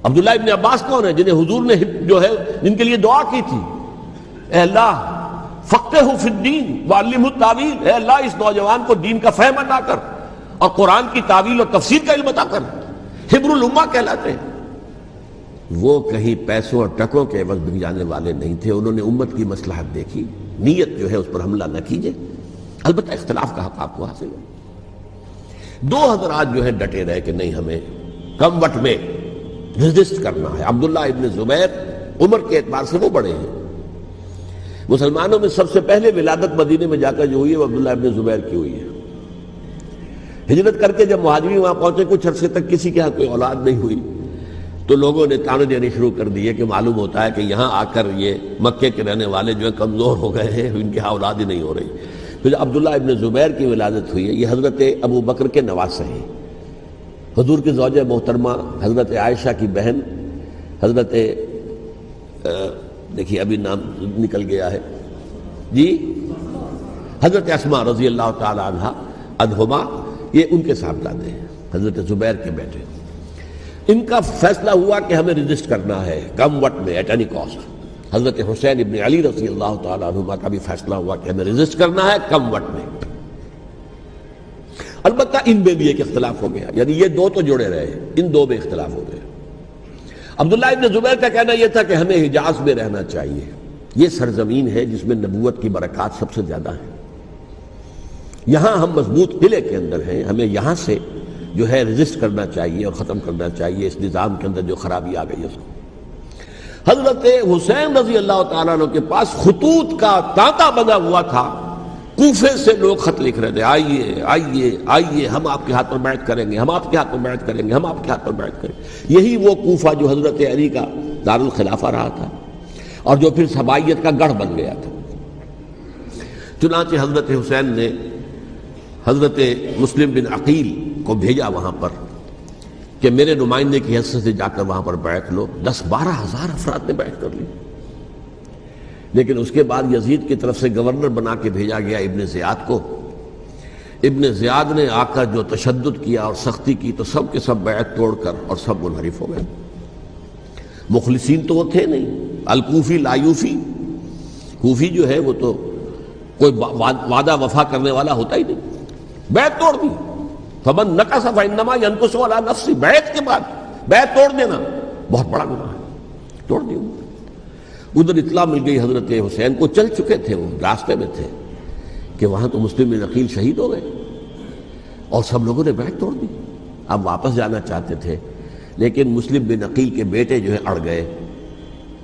عبداللہ ابن عباس کون ہیں؟ جنہیں حضور نے جو ہے جن کے لیے دعا کی تھی، اے اللہ فقہہ فی الدین وعلمہ التاویل، اے اللہ اس نوجوان کو دین کا فہم عطا کر اور قرآن کی تعویل اور تفسیر کا علم عطا کر، حبر الامہ کہلاتے ہیں۔ وہ کہیں پیسوں اور ٹکوں کے عوض بک جانے والے نہیں تھے، انہوں نے امت کی مصلحت دیکھی، نیت جو ہے اس پر حملہ نہ کیجیے، البتہ اختلاف کا حق آپ کو حاصل ہے۔ دو حضرات جو ہے ڈٹے رہے کہ نہیں، ہمیں کم وقت میں ریزسٹ کرنا ہے۔ عبداللہ ابن زبیر عمر کے اعتبار سے وہ بڑے ہیں، مسلمانوں میں سب سے پہلے ولادت مدینے میں جا کر جو ہوئی ہے وہ عبداللہ ابن زبیر کی ہوئی ہے۔ ہجرت کر کے جب مہاجرین وہاں پہنچے، کچھ عرصے تک کسی کے ہاں کوئی اولاد نہیں ہوئی، تو لوگوں نے تانے دینے شروع کر دیے کہ معلوم ہوتا ہے کہ یہاں آ کر یہ مکے کے رہنے والے جو ہیں کمزور ہو گئے ہیں، ان کے ہاں اولاد ہی نہیں ہو رہی۔ پھر عبداللہ ابن زبیر کی ولادت ہوئی ہے، یہ حضرت ابو بکر کے نواسے ہیں، حضور کی زوجہ محترمہ حضرت عائشہ کی بہن، حضرت دیکھیے ابھی نام نکل گیا ہے جی، حضرت اسماء رضی اللہ تعالی عنہا عنہما، یہ ان کے صاحبزادے ہیں، حضرت زبیر کے بیٹے۔ ان کا فیصلہ ہوا کہ ہمیں رجسٹ کرنا ہے کم وقت میں، ایٹ اینی کاسٹ۔ حضرت حسین ابن علی رضی اللہ تعالی عنہما کا بھی فیصلہ ہوا کہ ہمیں رجسٹ کرنا ہے کم وقت میں۔ البتہ ان میں بھی ایک اختلاف ہو گیا، یعنی یہ دو تو جڑے رہے، ان دو میں اختلاف ہو گیا۔ عبداللہ ابن زبیر کا کہنا یہ تھا کہ ہمیں حجاز میں رہنا چاہیے، یہ سرزمین ہے جس میں نبوت کی برکات سب سے زیادہ ہیں، یہاں ہم مضبوط قلعے کے اندر ہیں، ہمیں یہاں سے جو ہے رجسٹ کرنا چاہیے اور ختم کرنا چاہیے اس نظام کے اندر جو خرابی آ گئی ہے اس کو۔ حضرت حسین رضی اللہ تعالیٰ عنہ کے پاس خطوط کا تانتا بنا ہوا تھا، کوفے سے لوگ خط لکھ رہے تھے، آئیے آئیے آئیے، ہم آپ کے ہاتھ پر بیعت کریں گے، ہم آپ کے ہاتھ پر بیعت کریں گے، ہم آپ کے ہاتھ پر بیعت کریں گے۔ یہی وہ کوفہ جو حضرت علی کا دارالخلافہ رہا تھا اور جو پھر سبائیت کا گڑھ بن گیا تھا۔ چنانچہ حضرت حسین نے حضرت مسلم بن عقیل کو بھیجا وہاں پر کہ میرے نمائندے کی حیثیت سے جا کر وہاں پر بیعت لو۔ 10-12 ہزار افراد نے بیعت کر لی، لیکن اس کے بعد یزید کی طرف سے گورنر بنا کے بھیجا گیا ابن زیاد کو۔ ابن زیاد نے آ کر جو تشدد کیا اور سختی کی تو سب کے سب بیعت توڑ کر اور سب منحرف ہو گئے۔ مخلصین تو وہ تھے نہیں، الکوفی لایوفی، کوفی جو ہے وہ تو کوئی وعدہ وفا کرنے والا ہوتا ہی نہیں، بیعت توڑ دی۔ فمن نقص فانما ينقص على نفسه، بیعت کے بعد بیعت توڑ دینا بہت بڑا گناہ ہے، توڑ دی۔ ادھر اطلاع مل گئی حضرت حسین کو، چل چکے تھے وہ، راستے میں تھے کہ وہاں تو مسلم بن عقیل شہید ہو گئے اور سب لوگوں نے بیعت توڑ دی۔ اب واپس جانا چاہتے تھے، لیکن مسلم بن عقیل کے بیٹے جو ہے اڑ گئے۔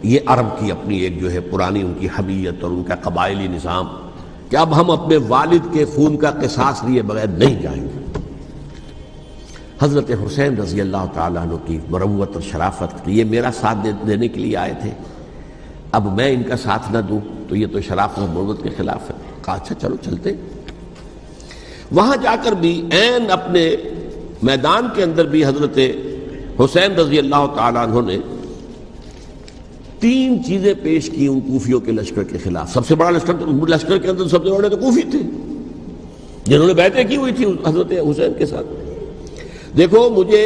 یہ عرب کی اپنی ایک جو ہے پرانی ان کی حمیت اور ان کا قبائلی نظام کہ اب ہم اپنے والد کے خون کا قصاص لیے بغیر نہیں جائیں گے۔ حضرت حسین رضی اللہ تعالیٰ عنہ کی مروت اور شرافت کہ یہ میرا ساتھ دینے کے لیے آئے تھے، اب میں ان کا ساتھ نہ دوں تو یہ تو شرافت اور مروت کے خلاف ہے۔ کہا اچھا چلو چلتے۔ وہاں جا کر بھی عین اپنے میدان کے اندر بھی حضرت حسین رضی اللہ تعالیٰ عنہ نے 3 چیزیں پیش کی ان کوفیوں کے لشکر کے خلاف۔ سب سے بڑا لشکر کے اندر سب سے بڑے تو کوفی تھے جنہوں نے بیعتیں کی ہوئی تھی حضرت حسین کے ساتھ۔ دیکھو مجھے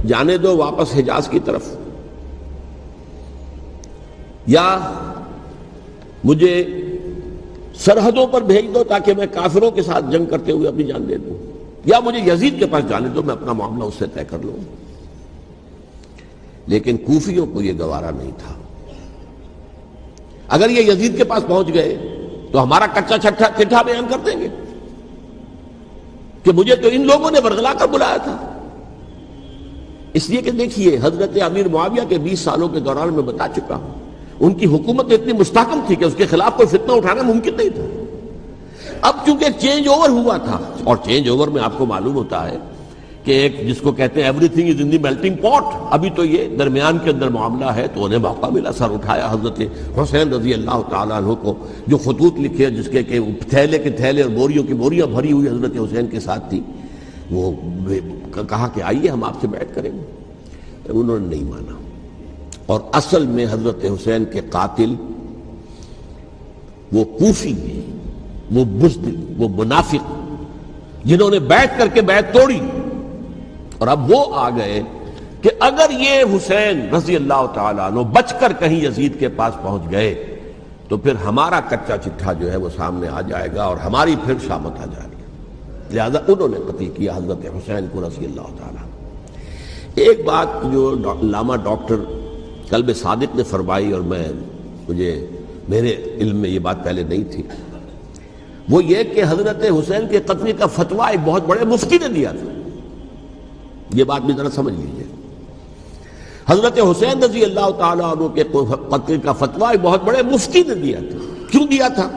جانے دو واپس حجاز کی طرف، یا مجھے سرحدوں پر بھیج دو تاکہ میں کافروں کے ساتھ جنگ کرتے ہوئے اپنی جان دے دوں، یا مجھے یزید کے پاس جانے دو، میں اپنا معاملہ اس سے طے کر لوں۔ لیکن کوفیوں کو یہ گوارا نہیں تھا۔ اگر یہ یزید کے پاس پہنچ گئے تو ہمارا کچا چٹھا بیان کر دیں گے کہ مجھے تو ان لوگوں نے برگلا کر بلایا تھا۔ اس لیے کہ دیکھیے حضرت امیر معاویہ کے 20 سالوں کے دوران میں بتا چکا ہوں، ان کی حکومت اتنی مستحکم تھی کہ اس کے خلاف کوئی فتنہ اٹھانا ممکن نہیں تھا۔ اب چونکہ چینج اوور ہوا تھا، اور چینج اوور میں آپ کو معلوم ہوتا ہے کہ ایک جس کو کہتے ہیں every thing is in the melting پاٹ، ابھی تو یہ درمیان کے اندر معاملہ ہے، تو انہیں موقع ملا، سر اٹھایا حضرت حسین رضی اللہ تعالیٰ عنہ کو، جو خطوط لکھے جس کے کہ تھیلے کے تھیلے اور بوریوں کی بوریاں بھری ہوئی حضرت حسین کے ساتھ تھی، وہ کہا کہ آئیے ہم آپ سے بیعت کریں گے۔ انہوں نے نہیں مانا، اور اصل میں حضرت حسین کے قاتل وہ کوفی ہیں، وہ بزدل، وہ منافق، جنہوں نے بیعت کر کے بیعت توڑی، اور اب وہ آ گئے کہ اگر یہ حسین رضی اللہ تعالیٰ عنہ بچ کر کہیں یزید کے پاس پہنچ گئے تو پھر ہمارا کچا چٹھا جو ہے وہ سامنے آ جائے گا اور ہماری پھر شامت آ جائے گی۔ لہذا انہوں نے قتل کیا حضرت حسین کو رضی اللہ تعالیٰ۔ ایک بات جو علامہ ڈاکٹر قلب صادق نے فرمائی، اور میرے علم میں یہ بات پہلے نہیں تھی، وہ یہ کہ حضرت حسین کے قتل کا فتویٰ ایک بہت بڑے مفتی نے دیا تھا۔ یہ بات بھی ذرا سمجھ لیجیے، حضرت حسین رضی اللہ تعالیٰ عنہ کے قتل کا فتویٰ ایک بہت بڑے مفتی نے دیا تھا۔ کیوں دیا تھا؟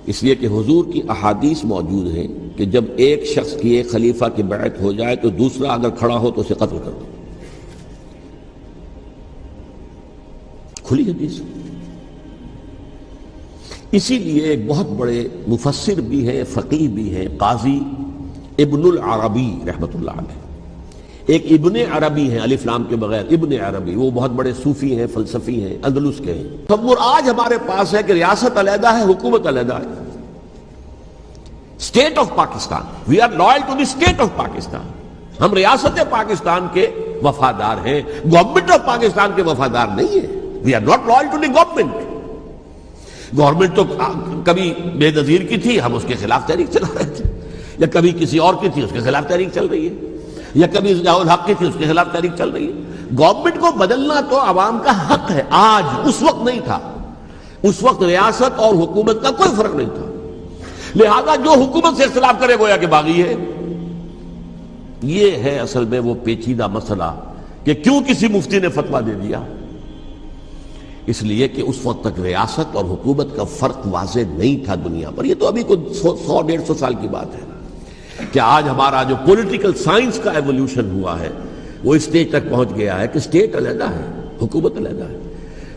اس لیے کہ حضور کی احادیث موجود ہیں کہ جب ایک شخص کی ایک خلیفہ کی بیعت ہو جائے تو دوسرا اگر کھڑا ہو تو اسے قتل کر دو، کھلی حدیث۔ اسی لیے ایک بہت بڑے مفسر بھی ہیں، فقیہ بھی ہیں، قاضی ابن العربی رحمۃ اللہ علیہ، ایک ابن عربی ہیں الف لام کے بغیر، ابن عربی، وہ بہت بڑے صوفی ہیں، فلسفی ہیں، اندلس کے ہیں۔ تصور آج ہمارے پاس ہے کہ ریاست علیحدہ ہے، حکومت علیحدہ ہے، state of Pakistan, we are loyal to the state of Pakistan, ہم ریاست پاکستان کے وفادار ہیں، گورنمنٹ آف پاکستان کے وفادار نہیں ہیں، we are not loyal to the government. Government تو کبھی بے نظیر کی تھی، ہم اس کے خلاف تحریک چلا رہے تھے، یا کبھی کسی اور کی تھی، اس کے خلاف تحریک چل رہی ہے، یا کبھی ضیاء الحق کی تھی، اس کے خلاف تحریک چل رہی ہے۔ گورنمنٹ کو بدلنا تو عوام کا حق ہے، آج، اس وقت نہیں تھا، اس وقت ریاست اور حکومت کا کوئی فرق نہیں تھا، لہذا جو حکومت سے اختلاف کرے گویا کہ باغی ہے۔ یہ ہے اصل میں وہ پیچیدہ مسئلہ کہ کیوں کسی مفتی نے فتویٰ دے دیا، اس لیے کہ اس وقت تک ریاست اور حکومت کا فرق واضح نہیں تھا دنیا پر۔ یہ تو ابھی کوئی 100-150 سال کی بات ہے کہ آج ہمارا جو پولیٹیکل سائنس کا ایولیوشن ہوا ہے وہ اس اسٹیج تک پہنچ گیا ہے کہ اسٹیٹ علیحدہ ہے، حکومت علیحدہ ہے۔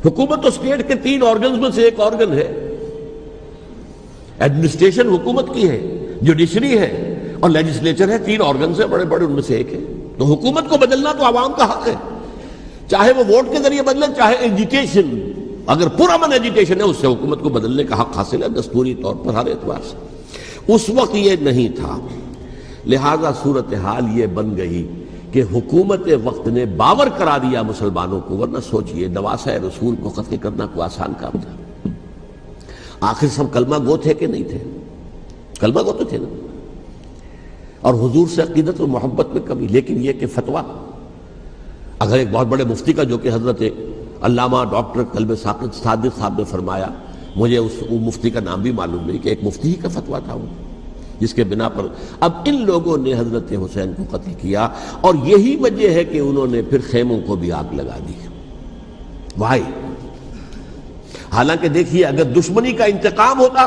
حکومت تو اسٹیٹ کے 3 آرگنز میں سے ایک آرگن ہے، ایڈمنسٹریشن حکومت کی ہے، جوڈیشری ہے اور لیجسلیچر ہے، 3 آرگنز ہیں بڑے بڑے، ان میں سے ایک ہے۔ تو حکومت کو بدلنا تو عوام کا حق ہے، چاہے وہ ووٹ کے ذریعے بدلیں، چاہے ایجیٹیشن، اگر پرامن ایجیٹیشن ہے اس سے حکومت کو بدلنے کا حق حاصل ہے دستوری طور پر ہر اعتبار سے۔ اس وقت یہ نہیں تھا، لہذا صورتحال یہ بن گئی کہ حکومت وقت نے باور کرا دیا مسلمانوں کو، ورنہ سوچئے نواسۂ رسول کو قتل کرنا کوئی آسان کام تھا؟ آخر سب کلمہ گو تھے کہ نہیں تھے؟ کلمہ گو تو تھے نا، اور حضور سے عقیدت و محبت میں کمی، لیکن یہ کہ فتویٰ اگر ایک بہت بڑے مفتی کا، جو کہ حضرت علامہ ڈاکٹر قلب صادق صاحب نے فرمایا، مجھے اس مفتی کا نام بھی معلوم نہیں، کہ ایک مفتی ہی کا فتویٰ تھا وہ، جس کے بنا پر اب ان لوگوں نے حضرت حسین کو قتل کیا، اور یہی وجہ ہے کہ انہوں نے پھر خیموں کو بھی آگ لگا دی۔ وائی؟ حالانکہ دیکھیے اگر دشمنی کا انتقام ہوتا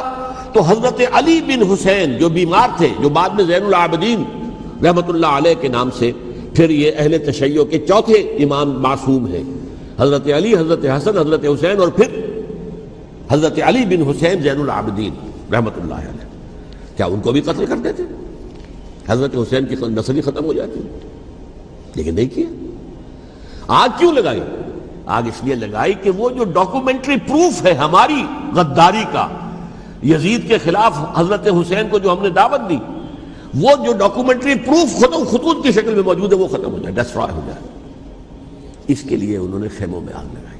تو حضرت علی بن حسین جو بیمار تھے، جو بعد میں زین العابدین رحمت اللہ علیہ کے نام سے پھر یہ اہل تشیع کے چوتھے امام معصوم ہیں، حضرت علی، حضرت حسن، حضرت حسین، اور پھر حضرت علی بن حسین زین العابدین رحمت اللہ علیہ، کیا ان کو بھی قتل کر دیتے؟ حضرت حسین کی نسل ہی ختم ہو جاتی، لیکن نہیں کیا۔ آگ کیوں لگائی؟ آگ اس لیے لگائی کہ وہ جو ڈاکومنٹری پروف ہے ہماری غداری کا یزید کے خلاف حضرت حسین کو جو ہم نے دعوت دی، وہ جو ڈاکومنٹری پروف خطوط کی شکل میں موجود ہے وہ ختم ہو جائے، ڈسٹرائے ہو جائے۔ اس کے لیے انہوں نے خیموں میں آگ لگائی۔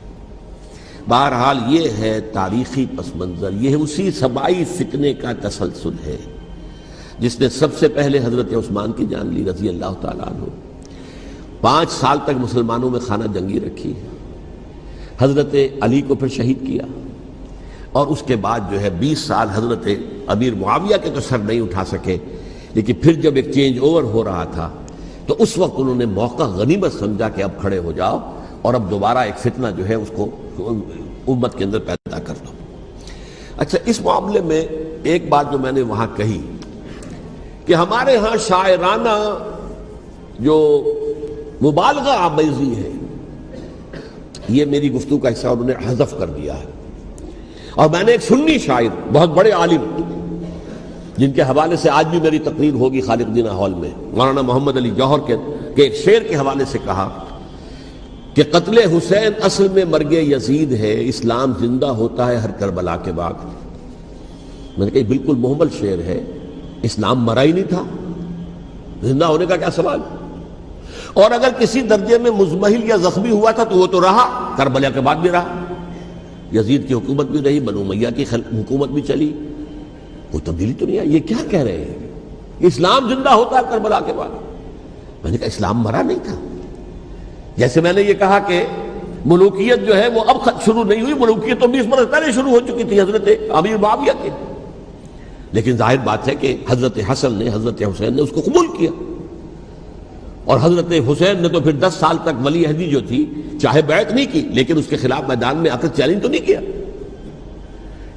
بہرحال یہ ہے تاریخی پس منظر، یہ اسی سبائی فتنے کا تسلسل ہے جس نے سب سے پہلے حضرت عثمان کی جان لی رضی اللہ تعالیٰ عنہ۔ 5 سال تک مسلمانوں میں خانہ جنگی رکھی، حضرت علی کو پھر شہید کیا، اور اس کے بعد جو ہے 20 سال حضرت امیر معاویہ کے تو سر نہیں اٹھا سکے، لیکن پھر جب ایک چینج اوور ہو رہا تھا تو اس وقت انہوں نے موقع غنیمت سمجھا کہ اب کھڑے ہو جاؤ اور اب دوبارہ ایک فتنہ جو ہے اس کو امت کے اندر پیدا کر دو۔ اچھا، اس معاملے میں ایک بات جو میں نے وہاں کہی کہ ہمارے ہاں شاعرانہ جو مبالغہ آمیزی ہے، یہ میری گفتگو کا حصہ انہوں نے حذف کر دیا ہے، اور میں نے ایک سنی شاعر، بہت بڑے عالم، جن کے حوالے سے آج بھی میری تقریر ہوگی خالق دینہ ہال میں، مولانا محمد علی جوہر کے ایک شعر کے حوالے سے کہا کہ قتل حسین اصل میں مرگ یزید ہے، اسلام زندہ ہوتا ہے ہر کربلا کے بعد۔ میں نے کہا بالکل محمل شعر ہے، اسلام مرا ہی نہیں تھا، زندہ ہونے کا کیا سوال؟ اور اگر کسی درجے میں مزمحل یا زخمی ہوا تھا تو وہ تو رہا، کربلا کے بعد بھی رہا۔ یزید کی حکومت بھی رہی، بنو امیہ کی حکومت بھی چلی، کوئی تبدیلی تو نہیں آئی. یہ کیا کہہ رہے ہیں؟ اسلام زندہ ہوتا ہے کربلا کے بعد. میں نے کہا اسلام مرا نہیں تھا. جیسے میں نے یہ کہا کہ ملوکیت جو ہے وہ اب شروع نہیں ہوئی، ملوکیت تو 20 برس پہلے شروع ہو چکی تھی حضرت امیر معاویہ کے. لیکن ظاہر بات ہے کہ حضرت حسن نے، حضرت حسین نے اس کو قبول کیا، اور حضرت حسین نے تو پھر 10 سال تک ولی عہدی جو تھی چاہے بیعت نہیں کی لیکن اس کے خلاف میدان میں آ کر چیلنج تو نہیں کیا.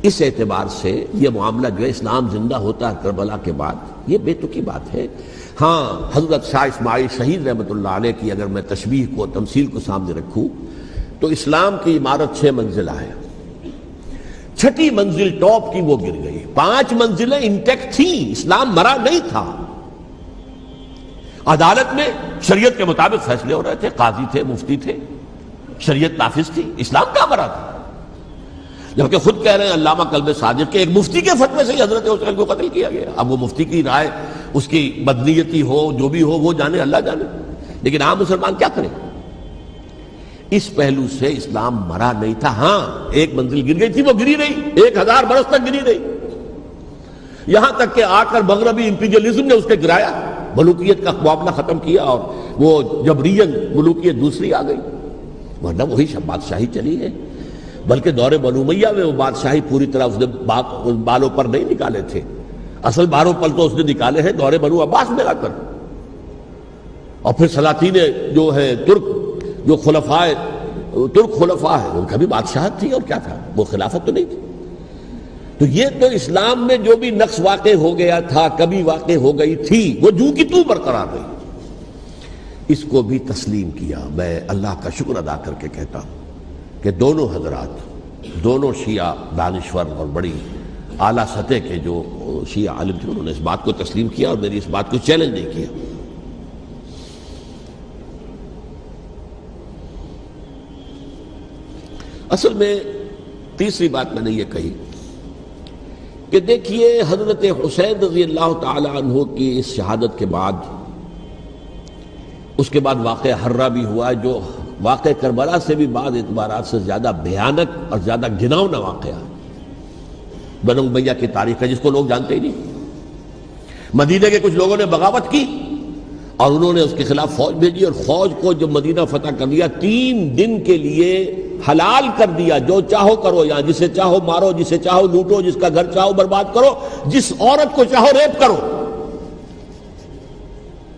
اس اعتبار سے یہ معاملہ جو ہے اسلام زندہ ہوتا ہے کربلا کے بعد، یہ بے تکی بات ہے. ہاں حضرت شاہ اسماعیل شہید رحمۃ اللہ علیہ کی اگر میں تشبیہ کو، تمثیل کو سامنے رکھوں تو اسلام کی عمارت 6 منزلہ ہے، 6ٹھی منزل ٹاپ کی وہ گر گئی، 5 منزلیں انٹیکٹ تھیں، اسلام مرا نہیں تھا. عدالت میں شریعت کے مطابق فیصلے ہو رہے تھے، قاضی تھے، مفتی تھے، شریعت نافذ تھی، اسلام کہاں مرا تھا؟ جبکہ خود کہہ رہے ہیں علامہ کلب صادق کے ایک مفتی کے فتوے سے حضرت حسین کو قتل کیا گیا. اب وہ مفتی کی رائے، اس کی بدنیتی ہو، جو بھی ہو، وہ جانے، اللہ جانے، لیکن عام مسلمان کیا کریں؟ اس پہلو سے اسلام مرا نہیں تھا. ہاں ایک منزل گر گئی تھی، وہ گری رہی، 1000 برس تک گری رہی، یہاں تک کہ آ کر مغربی امپیریلزم نے اس کے گرایا، ملوکیت کا معاملہ ختم کیا، اور وہ جبرین ملوکیت دوسری آ گئی. ورنہ وہی بادشاہی چلی ہے. بلکہ دور بنو امیہ میں وہ بادشاہی پوری طرح اس نے بالوں پر نہیں نکالے تھے، اصل بالوں پر تو اس نے نکالے ہیں دور بنو عباس میں آ کر. اور پھر سلاطین جو ہے ترک، جو ترک خلفاء ہیں، ان کا بھی بادشاہت تھی، اور کیا تھا، وہ خلافت تو نہیں تھی. تو یہ تو اسلام میں جو بھی نقص واقع ہو گیا تھا، کبھی واقع ہو گئی تھی، وہ جو کی تو برقرار رہی. اس کو بھی تسلیم کیا. میں اللہ کا شکر ادا کر کے کہتا ہوں کہ دونوں حضرات، دونوں شیعہ دانشور اور بڑی اعلیٰ سطح کے جو شیعہ عالم تھے، انہوں نے اس بات کو تسلیم کیا اور میری اس بات کو چیلنج نہیں کیا. اصل میں تیسری بات میں نے یہ کہی کہ دیکھیے حضرت حسین رضی اللہ تعالی عنہ کی اس شہادت کے بعد، اس کے بعد واقعہ حرہ بھی ہوا، جو واقعہ کربلا سے بھی بعض اعتبارات سے زیادہ بھیانک اور زیادہ گھناؤنا واقعہ بنو امیہ کی تاریخ ہے، جس کو لوگ جانتے ہی نہیں. مدینہ کے کچھ لوگوں نے بغاوت کی اور انہوں نے اس کے خلاف فوج بھیجی، اور فوج کو جب مدینہ فتح کر لیا، 3 دن کے لیے حلال کر دیا، جو چاہو کرو، یہاں جسے چاہو مارو، جسے چاہو لوٹو، جس کا گھر چاہو برباد کرو، جس عورت کو چاہو ریپ کرو.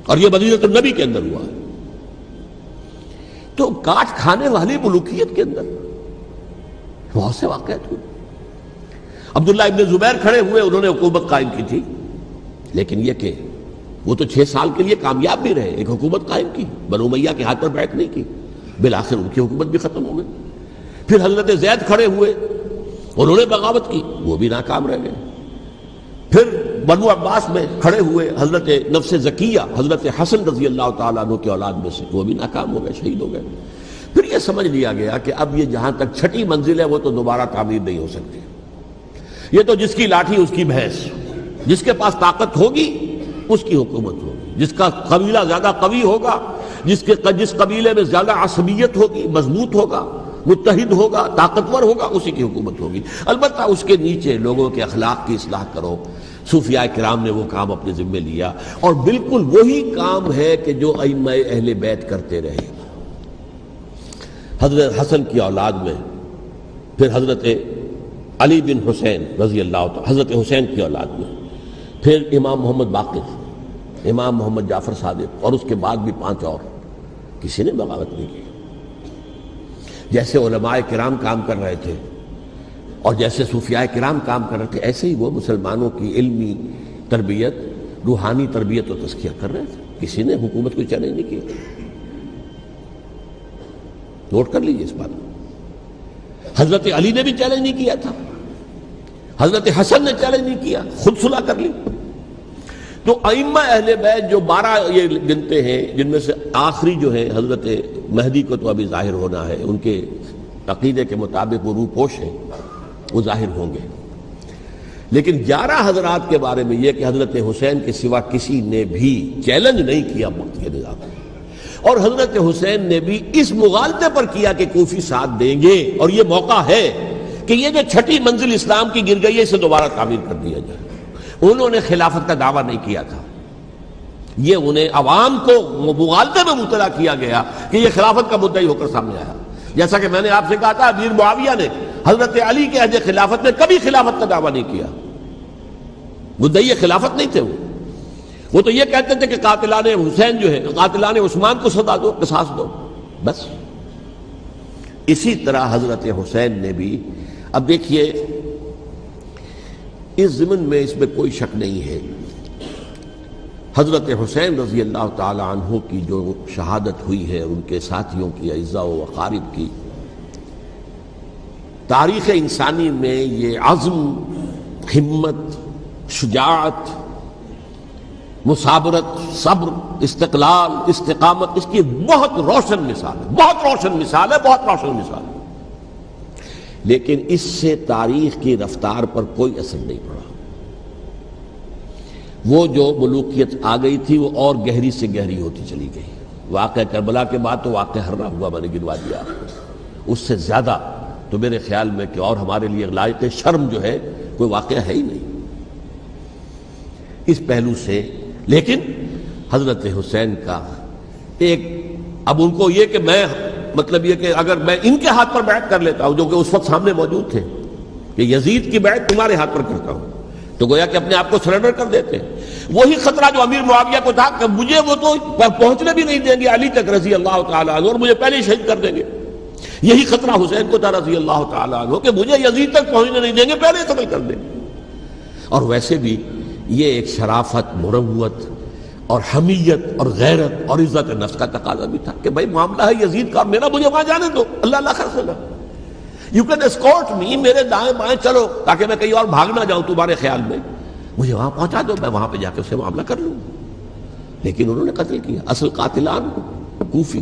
اور یہ مدینہ النبی کے اندر ہوا ہے. تو کاٹ کھانے والی ملوکیت کے اندر بہت سے واقعات ہوئے. عبداللہ ابن زبیر کھڑے ہوئے، انہوں نے حکومت قائم کی تھی، لیکن یہ کہ وہ تو 6 سال کے لیے کامیاب بھی رہے، ایک حکومت قائم کی، بنو امیہ کے ہاتھ پر بیعت نہیں کی، بالآخر ان کی حکومت بھی ختم ہو گئی. پھر حضرت زید کھڑے ہوئے، انہوں نے بغاوت کی، وہ بھی ناکام رہ گئے. پھر بنو عباس میں کھڑے ہوئے حضرت نفس زکیہ، حضرت حسن رضی اللہ تعالیٰ عنہ کے اولاد میں سے، وہ بھی ناکام ہو گئے، شہید ہو گئے. پھر یہ سمجھ لیا گیا کہ اب یہ جہاں تک 6ٹھی منزل ہے وہ تو دوبارہ تعمیر نہیں ہو سکتی. یہ تو جس کی لاٹھی اس کی بھینس، جس کے پاس طاقت ہوگی اس کی حکومت ہوگی، جس کا قبیلہ زیادہ قوی ہوگا، جس قبیلے میں زیادہ عصبیت ہوگی، مضبوط ہوگا، متحد ہوگا، طاقتور ہوگا، اسی کی حکومت ہوگی. البتہ اس کے نیچے لوگوں کے اخلاق کی اصلاح کرو. صوفیاء کرام نے وہ کام اپنے ذمے لیا، اور بالکل وہی کام ہے کہ جو ائمہ اہل بیت کرتے رہے. حضرت حسن کی اولاد میں پھر حضرت علی بن حسین رضی اللہ تعالی، حضرت حسین کی اولاد میں پھر امام محمد باقر، امام محمد جعفر صادق، اور اس کے بعد بھی 5 اور. کسی نے بغاوت نہیں کی. جیسے علماء کرام کام کر رہے تھے اور جیسے صوفیاء کرام کام کر رہے تھے، ایسے ہی وہ مسلمانوں کی علمی تربیت، روحانی تربیت و تزکیہ کر رہے تھے. کسی نے حکومت کو چیلنج نہیں کیا. نوٹ کر لیجیے اس بات کو. حضرت علی نے بھی چیلنج نہیں کیا تھا، حضرت حسن نے چیلنج نہیں کیا، خود صلح کر لی. تو ائمہ اہل بیت جو 12 یہ گنتے ہیں، جن میں سے آخری جو ہے حضرت مہدی کو تو ابھی ظاہر ہونا ہے، ان کے عقیدے کے مطابق وہ روح پوش ہیں، وہ ظاہر ہوں گے. لیکن 11 حضرات کے بارے میں یہ کہ حضرت حسین کے سوا کسی نے بھی چیلنج نہیں کیا وقت کے نظام، اور حضرت حسین نے بھی اس مغالطے پر کیا کہ کوفی ساتھ دیں گے، اور یہ موقع ہے کہ یہ جو چھٹی منزل اسلام کی گر گئی ہے اسے دوبارہ تعمیر کر دیا جائے۔ انہوں نے خلافت کا دعویٰ نہیں کیا تھا، یہ انہیں عوام کو مغالطے میں مبتلا کیا گیا کہ یہ خلافت کا مدعی ہو کر سامنے آیا۔ جیسا کہ میں نے آپ سے کہا تھا، امیر معاویہ نے حضرت علی کے عہد خلافت میں کبھی خلافت کا دعویٰ نہیں کیا، مدعی خلافت نہیں تھے وہ تو یہ کہتے تھے کہ قاتلان حسین جو ہے، قاتلان عثمان کو سزا دو، قصاص دو، بس۔ اسی طرح حضرت حسین نے بھی، اب دیکھیے اس ضمن میں اس میں کوئی شک نہیں ہے، حضرت حسین رضی اللہ تعالی عنہ کی جو شہادت ہوئی ہے، ان کے ساتھیوں کی، اعزاء و اقارب کی، تاریخ انسانی میں یہ عزم، ہمت، شجاعت، مثابرت، صبر، استقلال، استقامت، اس کی بہت روشن مثال ہے، بہت روشن مثال ہے، بہت روشن مثال ہے، لیکن اس سے تاریخ کی رفتار پر کوئی اثر نہیں پڑا۔ وہ جو ملوکیت آ گئی تھی وہ اور گہری سے گہری ہوتی چلی گئی۔ واقعہ کربلا کے بعد تو واقعہ ہررا ہوا، میں نے گنوا دیا، اس سے زیادہ تو میرے خیال میں کہ اور ہمارے لیے لائق شرم جو ہے کوئی واقعہ ہے ہی نہیں اس پہلو سے۔ لیکن حضرت حسین کا ایک، اب ان کو یہ کہ میں، مطلب یہ کہ اگر میں ان کے ہاتھ پر بیعت کر لیتا ہوں، جو کہ اس وقت سامنے موجود تھے، کہ یزید کی بیعت تمہارے ہاتھ پر کرتا ہوں، تو گویا کہ اپنے آپ کو سرنڈر کر دیتے۔ وہی خطرہ جو امیر معاویہ کو تھا کہ مجھے وہ تو پہنچنے بھی نہیں دیں گے علی تک رضی اللہ تعالیٰ عنہ، اور مجھے پہلے ہی شہید کر دیں گے، یہی خطرہ حسین کو تھا رضی اللہ تعالیٰ عنہ کہ مجھے یزید تک پہنچنے نہیں دیں گے، پہلے ہی قتل کر دیں گے۔ اور ویسے بھی یہ ایک شرافت، مروت اور حمیت اور غیرت اور عزت نفس کا تقاضا بھی تھا کہ بھائی معاملہ ہے یزید کا، میرا مجھے وہاں جانے دو، اللہ اللہ خرسلہ، یو کین اسکورٹ می، میرے دائیں بائیں چلو تاکہ میں کہیں اور بھاگ نہ جاؤں تمہارے خیال میں، مجھے وہاں پہنچا دو، میں وہاں پہ جا کے اسے معاملہ کر لوں۔ لیکن انہوں نے قتل کیا، اصل قاتلان کوفی،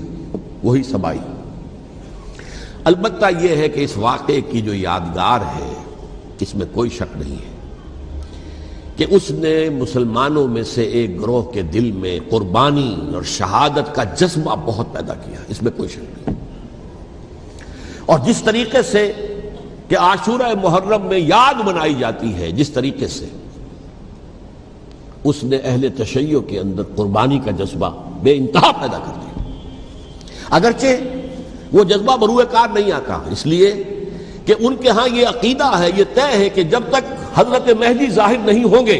وہی سبائی۔ البتہ یہ ہے کہ اس واقعے کی جو یادگار ہے اس میں کوئی شک نہیں ہے کہ اس نے مسلمانوں میں سے ایک گروہ کے دل میں قربانی اور شہادت کا جذبہ بہت پیدا کیا، اس میں کوئی شک نہیں۔ اور جس طریقے سے کہ عاشورہ محرم میں یاد منائی جاتی ہے، جس طریقے سے اس نے اہل تشیع کے اندر قربانی کا جذبہ بے انتہا پیدا کر دیا، اگرچہ وہ جذبہ بروئے کار نہیں آتا، اس لیے کہ ان کے ہاں یہ عقیدہ ہے، یہ طے ہے کہ جب تک حضرت مہدی ظاہر نہیں ہوں گے